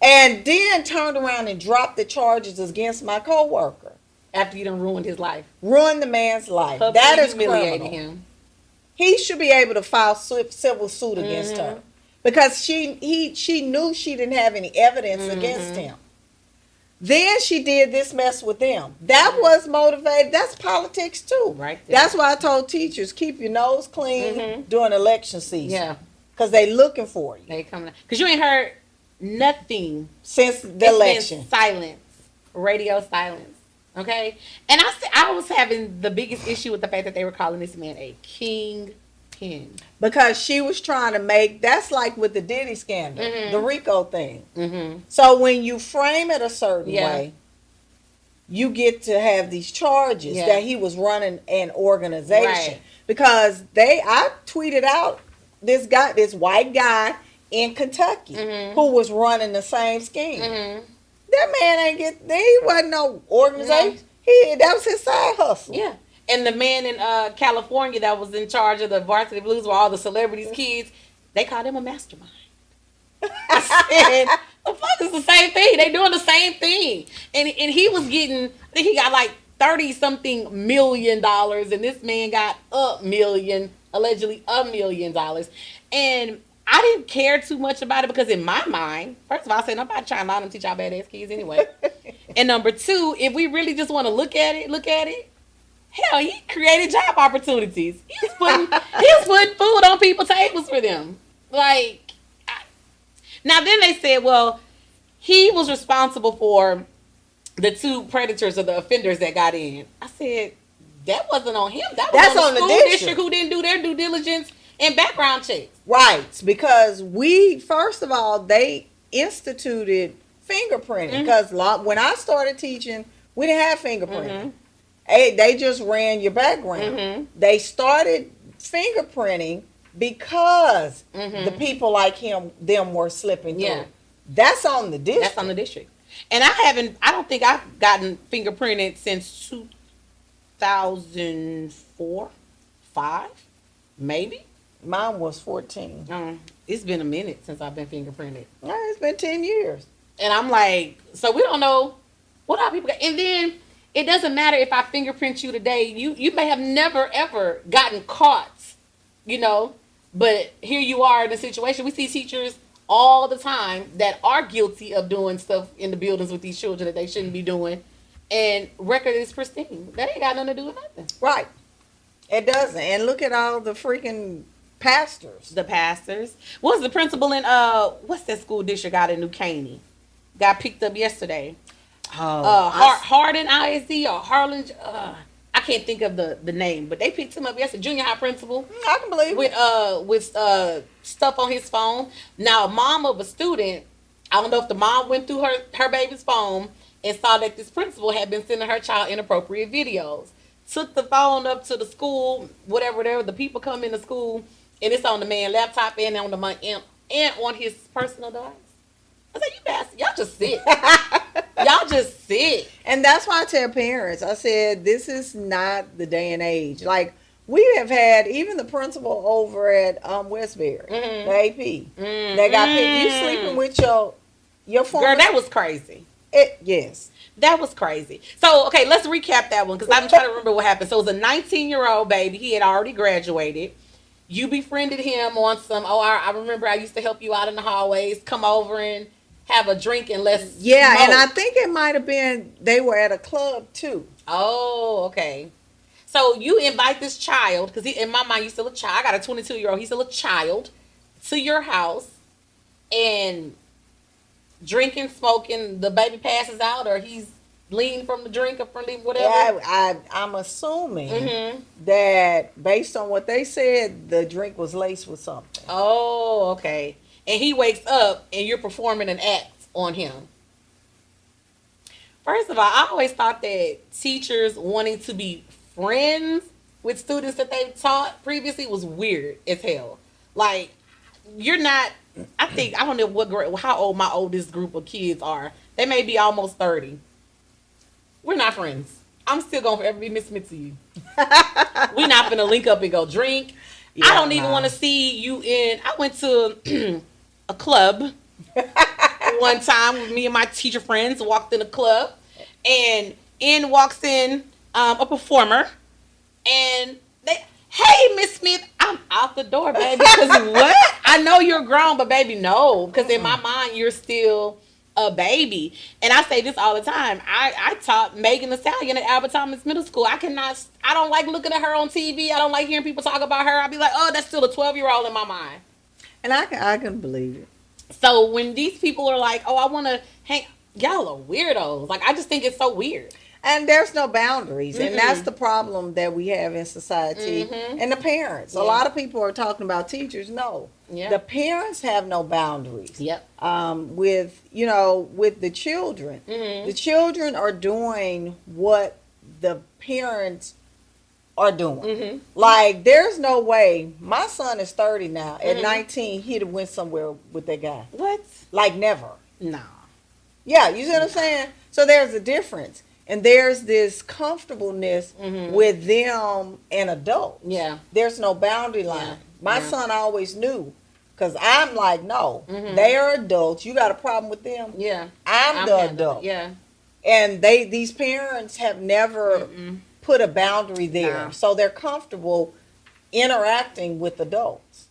And then turned around and dropped the charges against my coworker. After you done ruined his life. Ruined the man's life. Publicly That is humiliating criminal. him. He should be able to file civil suit against her. Because she knew she didn't have any evidence against him. Then she did this mess with them. That was motivated. That's politics too. Right there. That's why I told teachers, keep your nose clean during election season. Yeah. Because they looking for you. They coming. Because you ain't heard nothing Since the election. Been silence. Radio silence. Okay? And I was having the biggest issue with the fact that they were calling this man a kingpin. Because she was trying to that's like with the Diddy scandal, the RICO thing. So when you frame it a certain way, you get to have these charges that he was running an organization. Right. Because I tweeted out this white guy in Kentucky who was running the same scheme. That man he wasn't no organization. That was his side hustle. Yeah. And the man in California that was in charge of the Varsity Blues with all the celebrities' kids, they called him a mastermind. I said, the fuck is the same thing? They doing the same thing. And he was getting, I think he got like 30-something million, and this man got allegedly $1 million. And I didn't care too much about it because in my mind, first of all, I said nobody trying to let them teach our badass kids anyway. And number two, if we really just want to look at it. Hell, he created job opportunities. He was putting food on people's tables for them. Now then they said, well, he was responsible for the 2 predators or the offenders that got in. I said, that wasn't on him. That's on the school district who didn't do their due diligence and background checks. Right, because first of all, they instituted fingerprinting. Because when I started teaching, we didn't have fingerprinting. They just ran your background. They started fingerprinting because the people like them were slipping through. Yeah. That's on the district. That's on the district. And I don't think I've gotten fingerprinted since 2004, 5, maybe. Mine was 14. It's been a minute since I've been fingerprinted. Yeah, it's been 10 years. And I'm like, so we don't know what our people got. And then it doesn't matter if I fingerprint you today. You may have never, ever gotten caught, but here you are in a situation. We see teachers all the time that are guilty of doing stuff in the buildings with these children that they shouldn't be doing, and record is pristine. That ain't got nothing to do with nothing. Right. It doesn't. And look at all the freaking pastors. The pastors. What was the principal in what's that school district out in New Caney? Got picked up yesterday. Hardin ISD or Harlan. I can't think of the name, but they picked him up yesterday. Junior high principal. I can believe it. With stuff on his phone. Now, a mom of a student. I don't know if the mom went through her baby's phone and saw that this principal had been sending her child inappropriate videos. Took the phone up to the school, whatever. The people come into school, and it's on the man's laptop and on on his personal device. I said, you bastard, y'all just sit. Y'all just sit. And that's why I tell parents, I said, this is not the day and age. Like, we have had even the principal over at Westbury, the AP. They got picked. You sleeping with your former... Girl, that was crazy. Yes. That was crazy. So, okay, let's recap that one, because I'm trying to remember what happened. So, it was a 19-year-old baby. He had already graduated. You befriended him on some, I remember I used to help you out in the hallways. Come over and have a drink and let's smoke. And I think it might have been, they were at a club, too. Oh, okay. So, you invite this child, because in my mind, he's still a child. I got a 22-year-old. He's still a child, to your house, and... drinking, smoking, the baby passes out, or he's leaning from the drink or from whatever. Yeah, I'm assuming that based on what they said, the drink was laced with something. Oh, okay. And he wakes up and you're performing an act on him. First of all, I always thought that teachers wanting to be friends with students that they've taught previously was weird as hell. Like, you're not... I don't know how old my oldest group of kids are. They may be almost 30. We're not friends. I'm still going to forever be Miss Smith to you. We're not going to link up and go drink. Yeah, I don't even want to see you in... I went to a club one time with me and my teacher friends, walked in a club, and in walks in a performer, and they... Hey, Miss Smith, I'm out the door, baby. Because what? I know you're grown, but baby, no. Because in my mind, you're still a baby. And I say this all the time. I taught Megan Thee Stallion at Albert Thomas Middle School. I don't like looking at her on TV. I don't like hearing people talk about her. I'll be like, oh, that's still a 12-year-old in my mind. And I can believe it. So when these people are like, oh, I want to hang, y'all are weirdos. Like, I just think it's so weird. And there's no boundaries. And that's the problem that we have in society. And the parents. Yeah. A lot of people are talking about teachers. No. Yeah. The parents have no boundaries. Yep. With the children. The children are doing what the parents are doing. Like, there's no way. My son is 30 now. At 19, he'd have went somewhere with that guy. What? Like, never. No. Yeah, you see what I'm saying? So there's a difference. And there's this comfortableness with them and adults. Yeah. There's no boundary line. Yeah. My son always knew. Because I'm like, no, they are adults. You got a problem with them? Yeah. I'm the adult. Yeah. And these parents have never put a boundary there. No. So they're comfortable interacting with adults.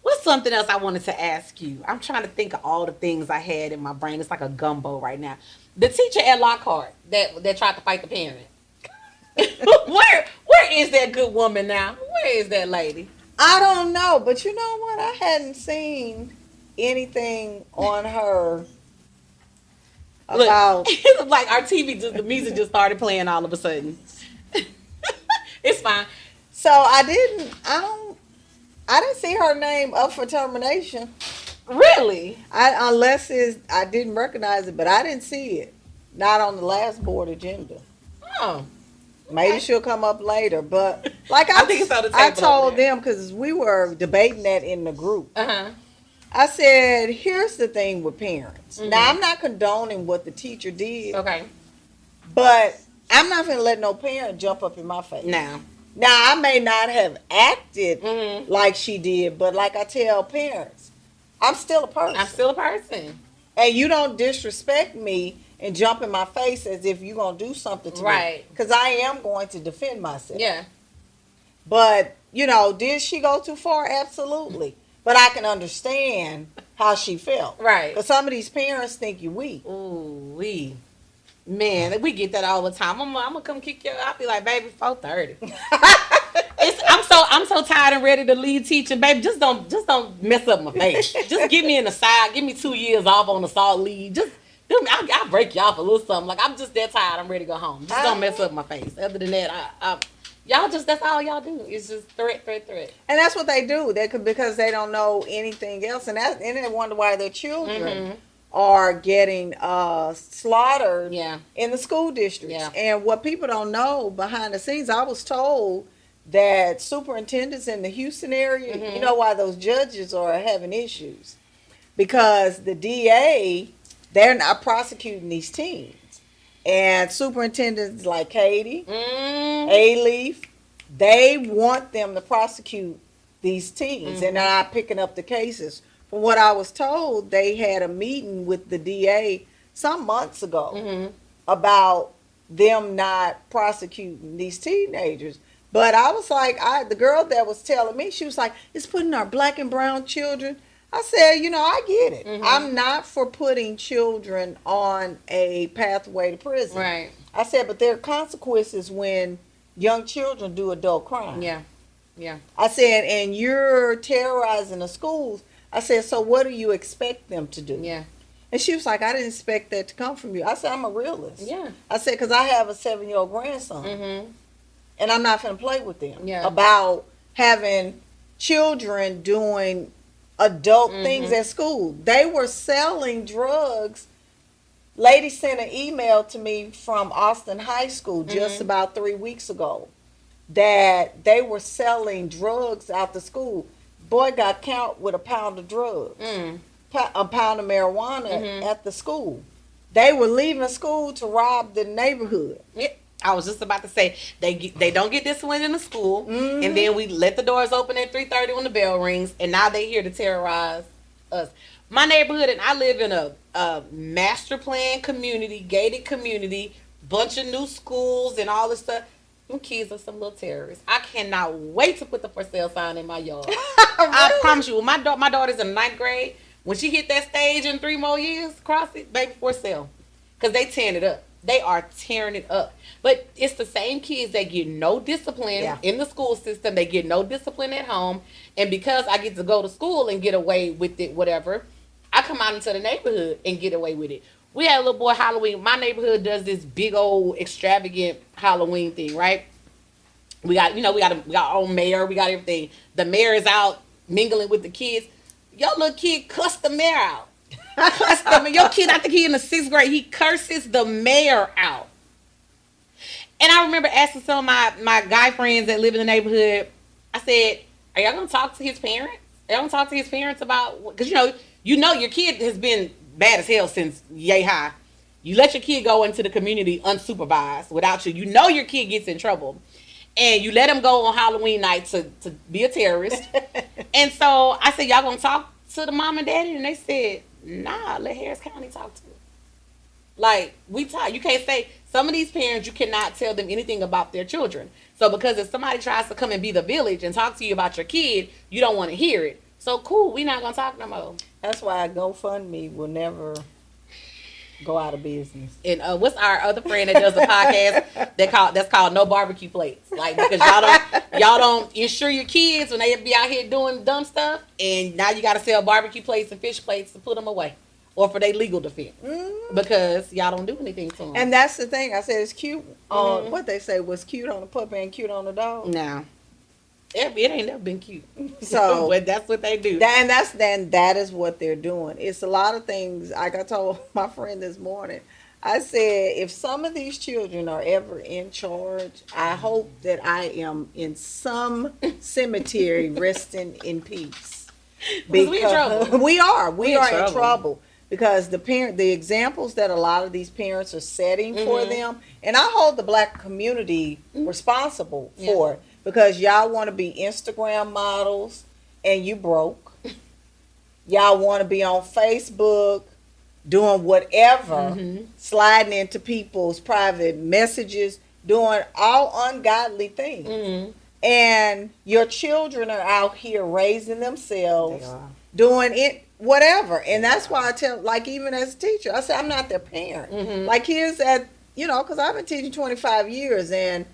What's something else I wanted to ask you? I'm trying to think of all the things I had in my brain. It's like a gumbo right now. The teacher at Lockhart that tried to fight the parent. Where is that good woman now? Where is that lady? I don't know, but you know what? I hadn't seen anything on her about... Look, it was like our TV, the music just started playing all of a sudden. It's fine. So I didn't see her name up for termination. Really? Unless I didn't recognize it, but I didn't see it. Not on the last board agenda. Oh. Maybe she'll come up later, but like I think it's on the table. I told them, because we were debating that in the group. I said, here's the thing with parents. Now, I'm not condoning what the teacher did. Okay. But I'm not going to let no parent jump up in my face. Now, I may not have acted like she did, but like I tell parents, I'm still a person. I'm still a person. And you don't disrespect me and jump in my face as if you're going to do something to me. Because I am going to defend myself. Yeah. But, did she go too far? Absolutely. But I can understand how she felt. Right. Because some of these parents think you weak. Ooh, man, we get that all the time. I'm gonna come kick your. I'll be like, baby, 4:30. I'm so tired and ready to leave teaching, baby. Just don't mess up my face. Just get me in the side. Give me 2 years off on the salt leave. I'll break you off a little something. Like, I'm just that tired. I'm ready to go home. Just don't mess up my face. Other than that, y'all that's all y'all do. It's just threat. And that's what they do. Because they don't know anything else, and they wonder why their children are getting slaughtered in the school districts. Yeah. And what people don't know behind the scenes, I was told that superintendents in the Houston area, you know why those judges are having issues? Because the DA, they're not prosecuting these teens. And superintendents like Katie, A-Leaf, they want them to prosecute these teens, and they're not picking up the cases. From what I was told, they had a meeting with the DA some months ago about them not prosecuting these teenagers. But I was like, the girl that was telling me, she was like, it's putting our black and brown children. I said, I get it. I'm not for putting children on a pathway to prison. Right. I said, but there are consequences when young children do adult crime. Yeah. I said, and you're terrorizing the schools. I said, so what do you expect them to do? Yeah. And she was like, I didn't expect that to come from you. I said, I'm a realist. Yeah. I said, because I have a 7-year-old grandson. And I'm not going to play with them about having children doing adult things at school. They were selling drugs. Lady sent an email to me from Austin High School just about 3 weeks ago that they were selling drugs out the school. Boy got caught with a pound of drugs, a pound of marijuana at the school. They were leaving school to rob the neighborhood. Yeah. I was just about to say, they don't get this one in the school, and then we let the doors open at 3:30 when the bell rings, and now they here to terrorize us. My neighborhood, and I live in a master plan community, gated community, bunch of new schools and all this stuff. Them kids are some little terrorists. I cannot wait to put the for sale sign in my yard. I promise you, my daughter's in 9th grade. When she hit that stage in 3 more years, cross it, baby, for sale. Because they tearing it up. They are tearing it up. But it's the same kids that get no discipline in the school system. They get no discipline at home. And because I get to go to school and get away with it, whatever, I come out into the neighborhood and get away with it. We had a little boy Halloween. My neighborhood does this big old extravagant Halloween thing, right? We got our own mayor. We got everything. The mayor is out mingling with the kids. Your little kid cussed the mayor out. Your kid, I think he in the 6th grade, he curses the mayor out. And I remember asking some of my guy friends that live in the neighborhood, I said, are y'all going to talk to his parents? Are y'all going to talk to his parents about, because you know your kid has been bad as hell since yay high. You let your kid go into the community unsupervised without you. You know your kid gets in trouble. And you let him go on Halloween night to be a terrorist. And so I said, y'all going to talk to the mom and daddy? And they said, nah, let Harris County talk to him. Like, we talk. You can't say, some of these parents, you cannot tell them anything about their children. So because if somebody tries to come and be the village and talk to you about your kid, you don't want to hear it. So cool, we not going to talk no more. That's why GoFundMe will never go out of business. And what's our other friend that does a podcast that's called No Barbecue Plates? Like, because y'all don't insure your kids when they be out here doing dumb stuff, and now you got to sell barbecue plates and fish plates to put them away, or for their legal defense, because y'all don't do anything to them. And that's the thing. I said it's cute on what they say was cute on the puppy and cute on the dog. No, it ain't never been cute. So but that's what they do. That is what they're doing. It's a lot of things. Like I told my friend this morning, I said, if some of these children are ever in charge, I hope that I am in some cemetery resting in peace. Because we in trouble. We are in trouble. Because the examples that a lot of these parents are setting for them, and I hold the black community responsible for it. Because y'all want to be Instagram models and you broke. Y'all want to be on Facebook doing whatever, sliding into people's private messages, doing all ungodly things. And your children are out here raising themselves, They are. doing it, whatever. And that's why I tell, like, even as a teacher, I say, I'm not their parent. Mhm. Like, here's that, because I've been teaching 25 years. And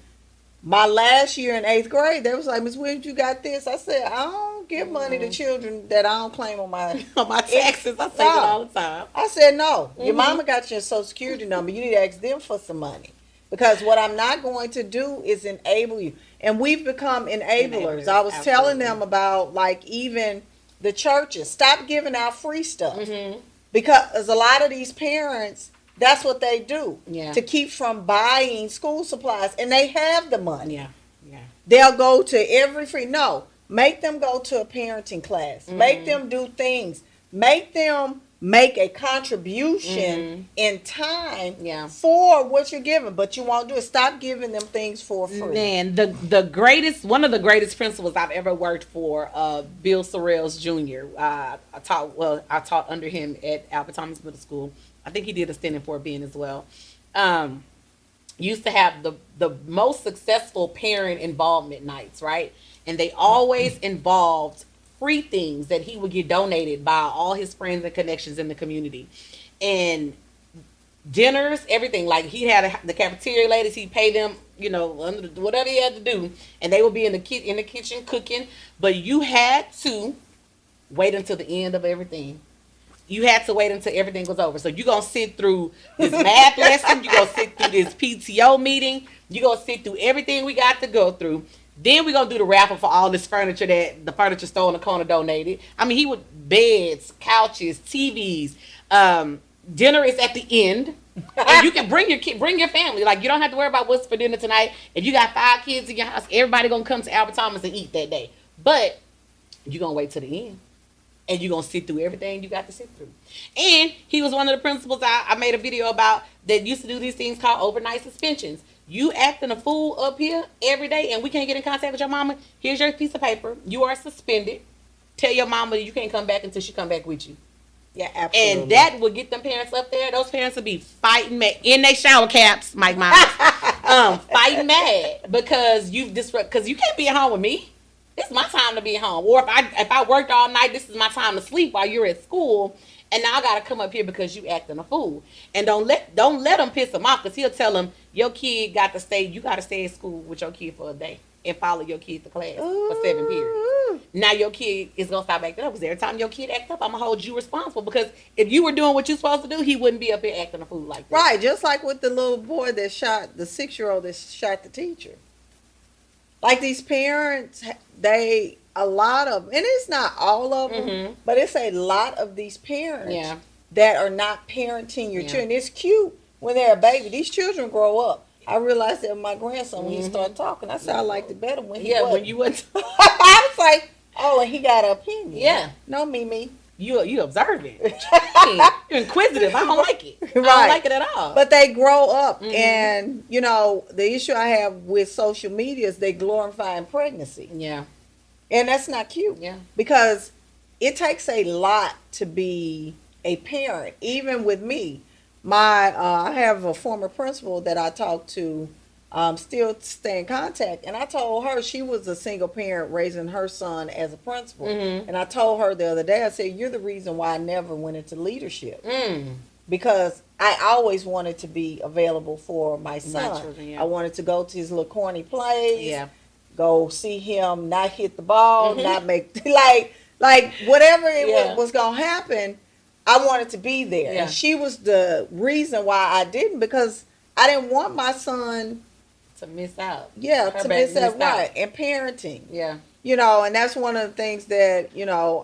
my last year in 8th grade, they was like, Miss Williams, you got this? I said, I don't give money to children that I don't claim on my On my taxes, I say that all the time. I said, no. Your mama got your social security number. You need to ask them for some money. Because what I'm not going to do is enable you. And we've become enablers. I was telling them about, like, even the churches. Stop giving out free stuff. Mm-hmm. Because a lot of these parents, that's what they do. Yeah. To keep from buying school supplies. And they have the money. Yeah. Yeah. They'll go to every free. No. Make them go to a parenting class. Make them do things. Make them make a contribution in time for what you're giving. But you won't do it. Stop giving them things for free. Man, one of the greatest principals I've ever worked for, Bill Sorrells Jr. I taught under him at Albert Thomas Middle School. I think he did a stint in Fort Bend as well. Used to have the most successful parent involvement nights, right? And they always involved free things that he would get donated by all his friends and connections in the community. And dinners, everything. Like, he had the cafeteria ladies, he'd pay them, whatever he had to do. And they would be in the kitchen cooking. But you had to wait until the end of everything. You had to wait until everything was over. So you're going to sit through this math lesson. You're going to sit through this PTO meeting. You're going to sit through everything we got to go through. Then we're going to do the raffle for all this furniture that the furniture store in the corner donated. I mean, he would beds, couches, TVs. Dinner is at the end. And you can bring your family. Like, you don't have to worry about what's for dinner tonight. If you got 5 kids in your house, everybody going to come to Albert Thomas and eat that day. But you're going to wait till the end. And you're going to sit through everything you got to sit through. And he was one of the principals I made a video about that used to do these things called overnight suspensions. You acting a fool up here every day and we can't get in contact with your mama. Here's your piece of paper. You are suspended. Tell your mama you can't come back until she come back with you. Yeah, absolutely. And that would get them parents up there. Those parents would be fighting mad in their shower caps, Mike Myers. Fighting mad because because you can't be at home with me. This is my time to be at home. Or if I worked all night, this is my time to sleep while you're at school. And now I gotta come up here because you acting a fool. And don't let him piss him off, because he'll tell him your kid you gotta stay at school with your kid for a day and follow your kid to class for 7 periods. Now your kid is gonna stop acting up, because every time your kid acts up, I'm gonna hold you responsible, because if you were doing what you're supposed to do, he wouldn't be up here acting a fool like that. Right, just like with the little boy that shot the 6-year-old that shot the teacher. Like, these parents, a lot of, and it's not all of them, but it's a lot of these parents that are not parenting your children. It's cute when they're a baby. These children grow up. I realized that with my grandson when he started talking. I said I liked it better when he wasn't. When you went. I was like, oh, and he got an opinion. Yeah. No, Mimi. You observant. You're inquisitive. I don't like it. Right. I don't like it at all. But they grow up, and the issue I have with social media is they glorifying pregnancy. Yeah. And that's not cute. Yeah. Because it takes a lot to be a parent. Even with me, I have a former principal that I talked to, still stay in contact. And I told her she was a single parent raising her son as a principal. And I told her the other day, I said, you're the reason why I never went into leadership. Because I always wanted to be available for my son. Children, I wanted to go to his little corny plays. Yeah. Go see him not hit the ball, not make like whatever it was gonna happen. I wanted to be there, and she was the reason why I didn't, because I didn't want my son to miss out. Yeah, to miss out, right? And parenting, and that's one of the things that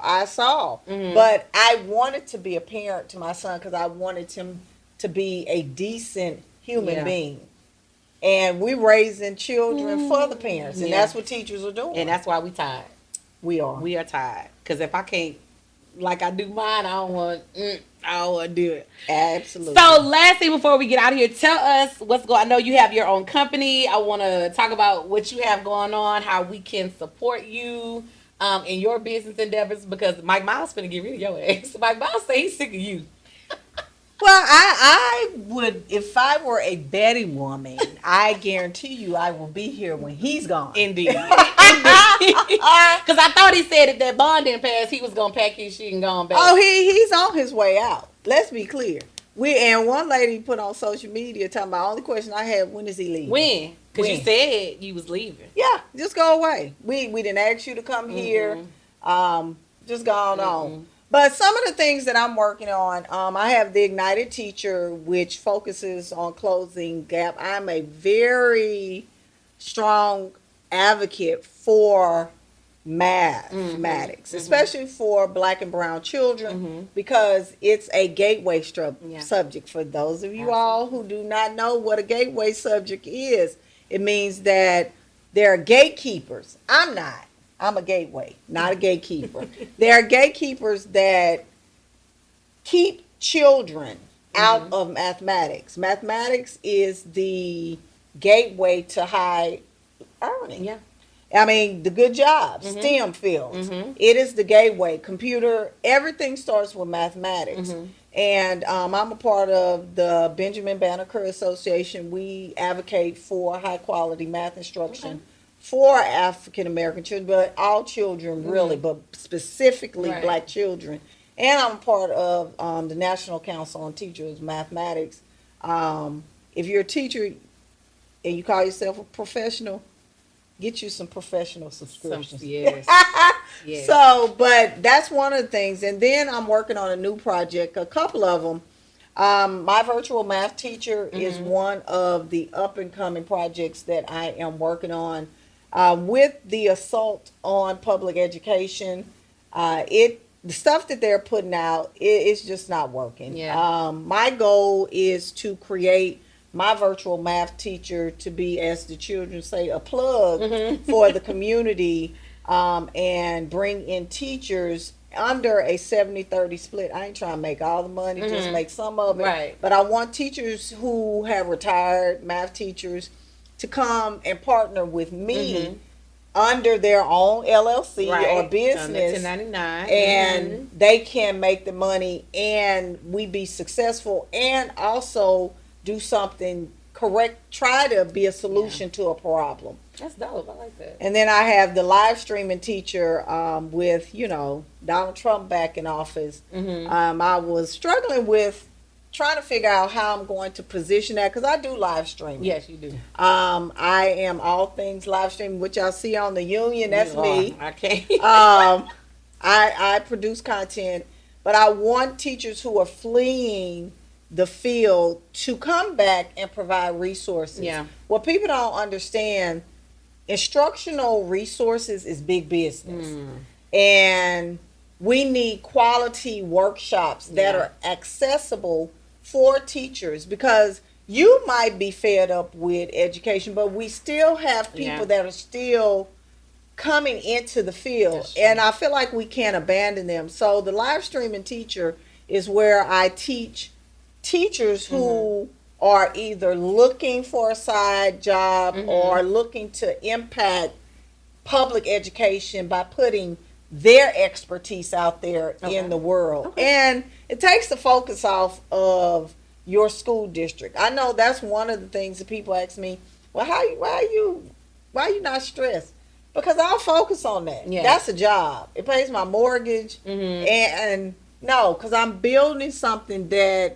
I saw. But I wanted to be a parent to my son because I wanted him to be a decent human being. And we're raising children for the parents. And that's what teachers are doing. And that's why we tired. We are. We are tired. Because if I can't, like I do mine, I don't want to do it. Absolutely. So lastly, before we get out of here, tell us what's going on. I know you have your own company. I want to talk about what you have going on, how we can support you in your business endeavors, because Mike Miles finna get rid of your ass. Mike Miles say he's sick of you. Well, I would, if I were a betting woman, I guarantee you I will be here when he's gone. Indeed. Because I thought he said if that bond didn't pass, he was going to pack his shit and go on back. Oh, he's on his way out. Let's be clear. And one lady put on social media talking about, only question I had, when is he leaving? When? Because you said you was leaving. Yeah, just go away. We didn't ask you to come here. Just gone on. But some of the things that I'm working on, I have the Ignited Teacher, which focuses on closing gap. I'm a very strong advocate for mathematics, especially for Black and brown children, because it's a gateway subject. For those of you all who do not know what a gateway subject is, it means that there are gatekeepers. I'm not. I'm a gateway, not a gatekeeper. There are gatekeepers that keep children out of mathematics. Mathematics is the gateway to high earning. Yeah. I mean, the good jobs, STEM fields. It is the gateway. Computer, everything starts with mathematics. And I'm a part of the Benjamin Banneker Association. We advocate for high quality math instruction for African American children, but all children really, but specifically Black children. And I'm part of the National Council on Teachers Mathematics. If you're a teacher and you call yourself a professional, get you some professional subscriptions. Yes. So, but that's one of the things. And then I'm working on a new project, a couple of them. My virtual math teacher is one of the up and coming projects that I am working on. With the assault on public education, the stuff that they're putting out, it's just not working. Yeah. My goal is to create my virtual math teacher to be, as the children say, a plug for the community, and bring in teachers under a 70-30 split. I ain't trying to make all the money, just make some of it. Right. But I want teachers who have retired math teachers to come and partner with me under their own LLC or business, 1099, and they can make the money, and we be successful, and also do something correct, try to be a solution to a problem. That's dope. I like that. And then I have the live streaming teacher, with Donald Trump back in office. I was struggling with trying to figure out how I'm going to position that, because I do live streaming. Yes, you do. I am all things live streaming, which y'all see on the Union. That's me. I can't. I produce content, but I want teachers who are fleeing the field to come back and provide resources. Yeah. What people don't understand, instructional resources is big business. And we need quality workshops that are accessible for teachers, because you might be fed up with education, but we still have people that are still coming into the field, and I feel like we can't abandon them. So the live streaming teacher is where I teach teachers who are either looking for a side job or looking to impact public education by putting their expertise out there in the world. And it takes the focus off of your school district. I know that's one of the things that people ask me, well, why are you not stressed? Because I'll focus on that. Yeah. That's a job. It pays my mortgage. And no, because I'm building something that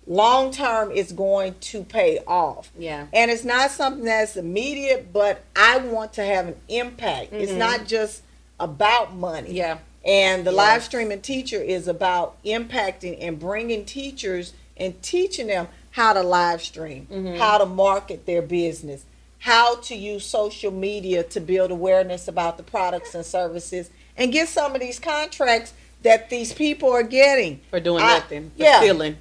long term is going to pay off. Yeah. And it's not something that's immediate, but I want to have an impact. It's not just about money. Yeah. And the live streaming teacher is about impacting and bringing teachers and teaching them how to live stream, how to market their business, how to use social media to build awareness about the products and services, and get some of these contracts that these people are getting. For doing nothing. For stealing.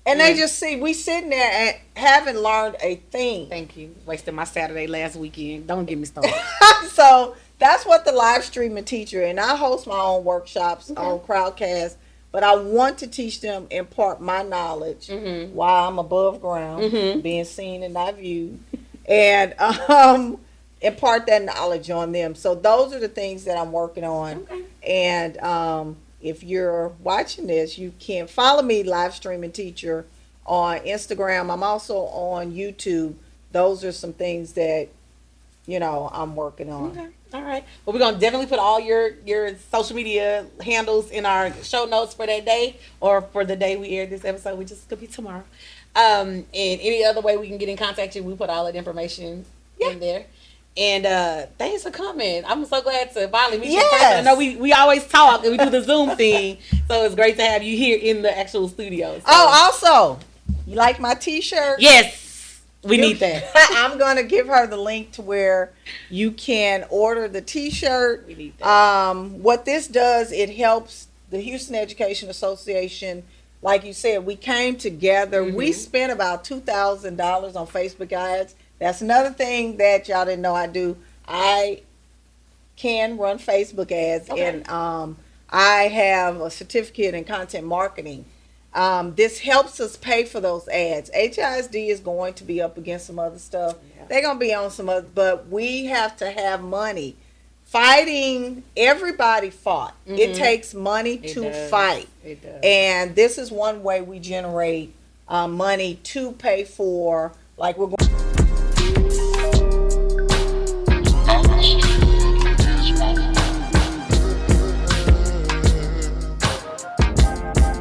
And they just see, we sitting there and haven't learned a thing. Thank you. Wasted my Saturday last weekend. Don't get me started. So that's what the live streaming teacher, and I host my own workshops on Crowdcast, but I want to teach them, impart my knowledge while I'm above ground, being seen and not viewed, and impart that knowledge on them. So those are the things that I'm working on. And if you're watching this, you can follow me, live streaming teacher, on Instagram. I'm also on YouTube. Those are some things that, I'm working on. Okay. All right. Well, we're going to definitely put all your social media handles in our show notes for that day, or for the day we aired this episode, which is going to be tomorrow. And any other way we can get in contact with you, we put all that information in there. And thanks for coming. I'm so glad to finally meet you in person. I know we always talk and we do the Zoom thing, so it's great to have you here in the actual studio. So. Oh, also, you like my T-shirt? Yes, we need that. I'm going to give her the link to where you can order the T-shirt. We need that. What this does, it helps the Houston Education Association. Like you said, we came together. We spent about $2,000 on Facebook ads. That's another thing that y'all didn't know I do. I can run Facebook ads, and I have a certificate in content marketing. This helps us pay for those ads. HISD is going to be up against some other stuff. Yeah. They're going to be on some other, but we have to have money. Fighting, everybody fought. It takes money to fight. It does. And this is one way we generate money to pay for, like we're going.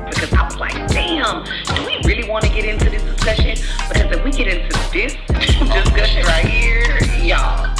Because I was like, damn, do we really want to get into this discussion? Because if we get into this discussion right here, y'all,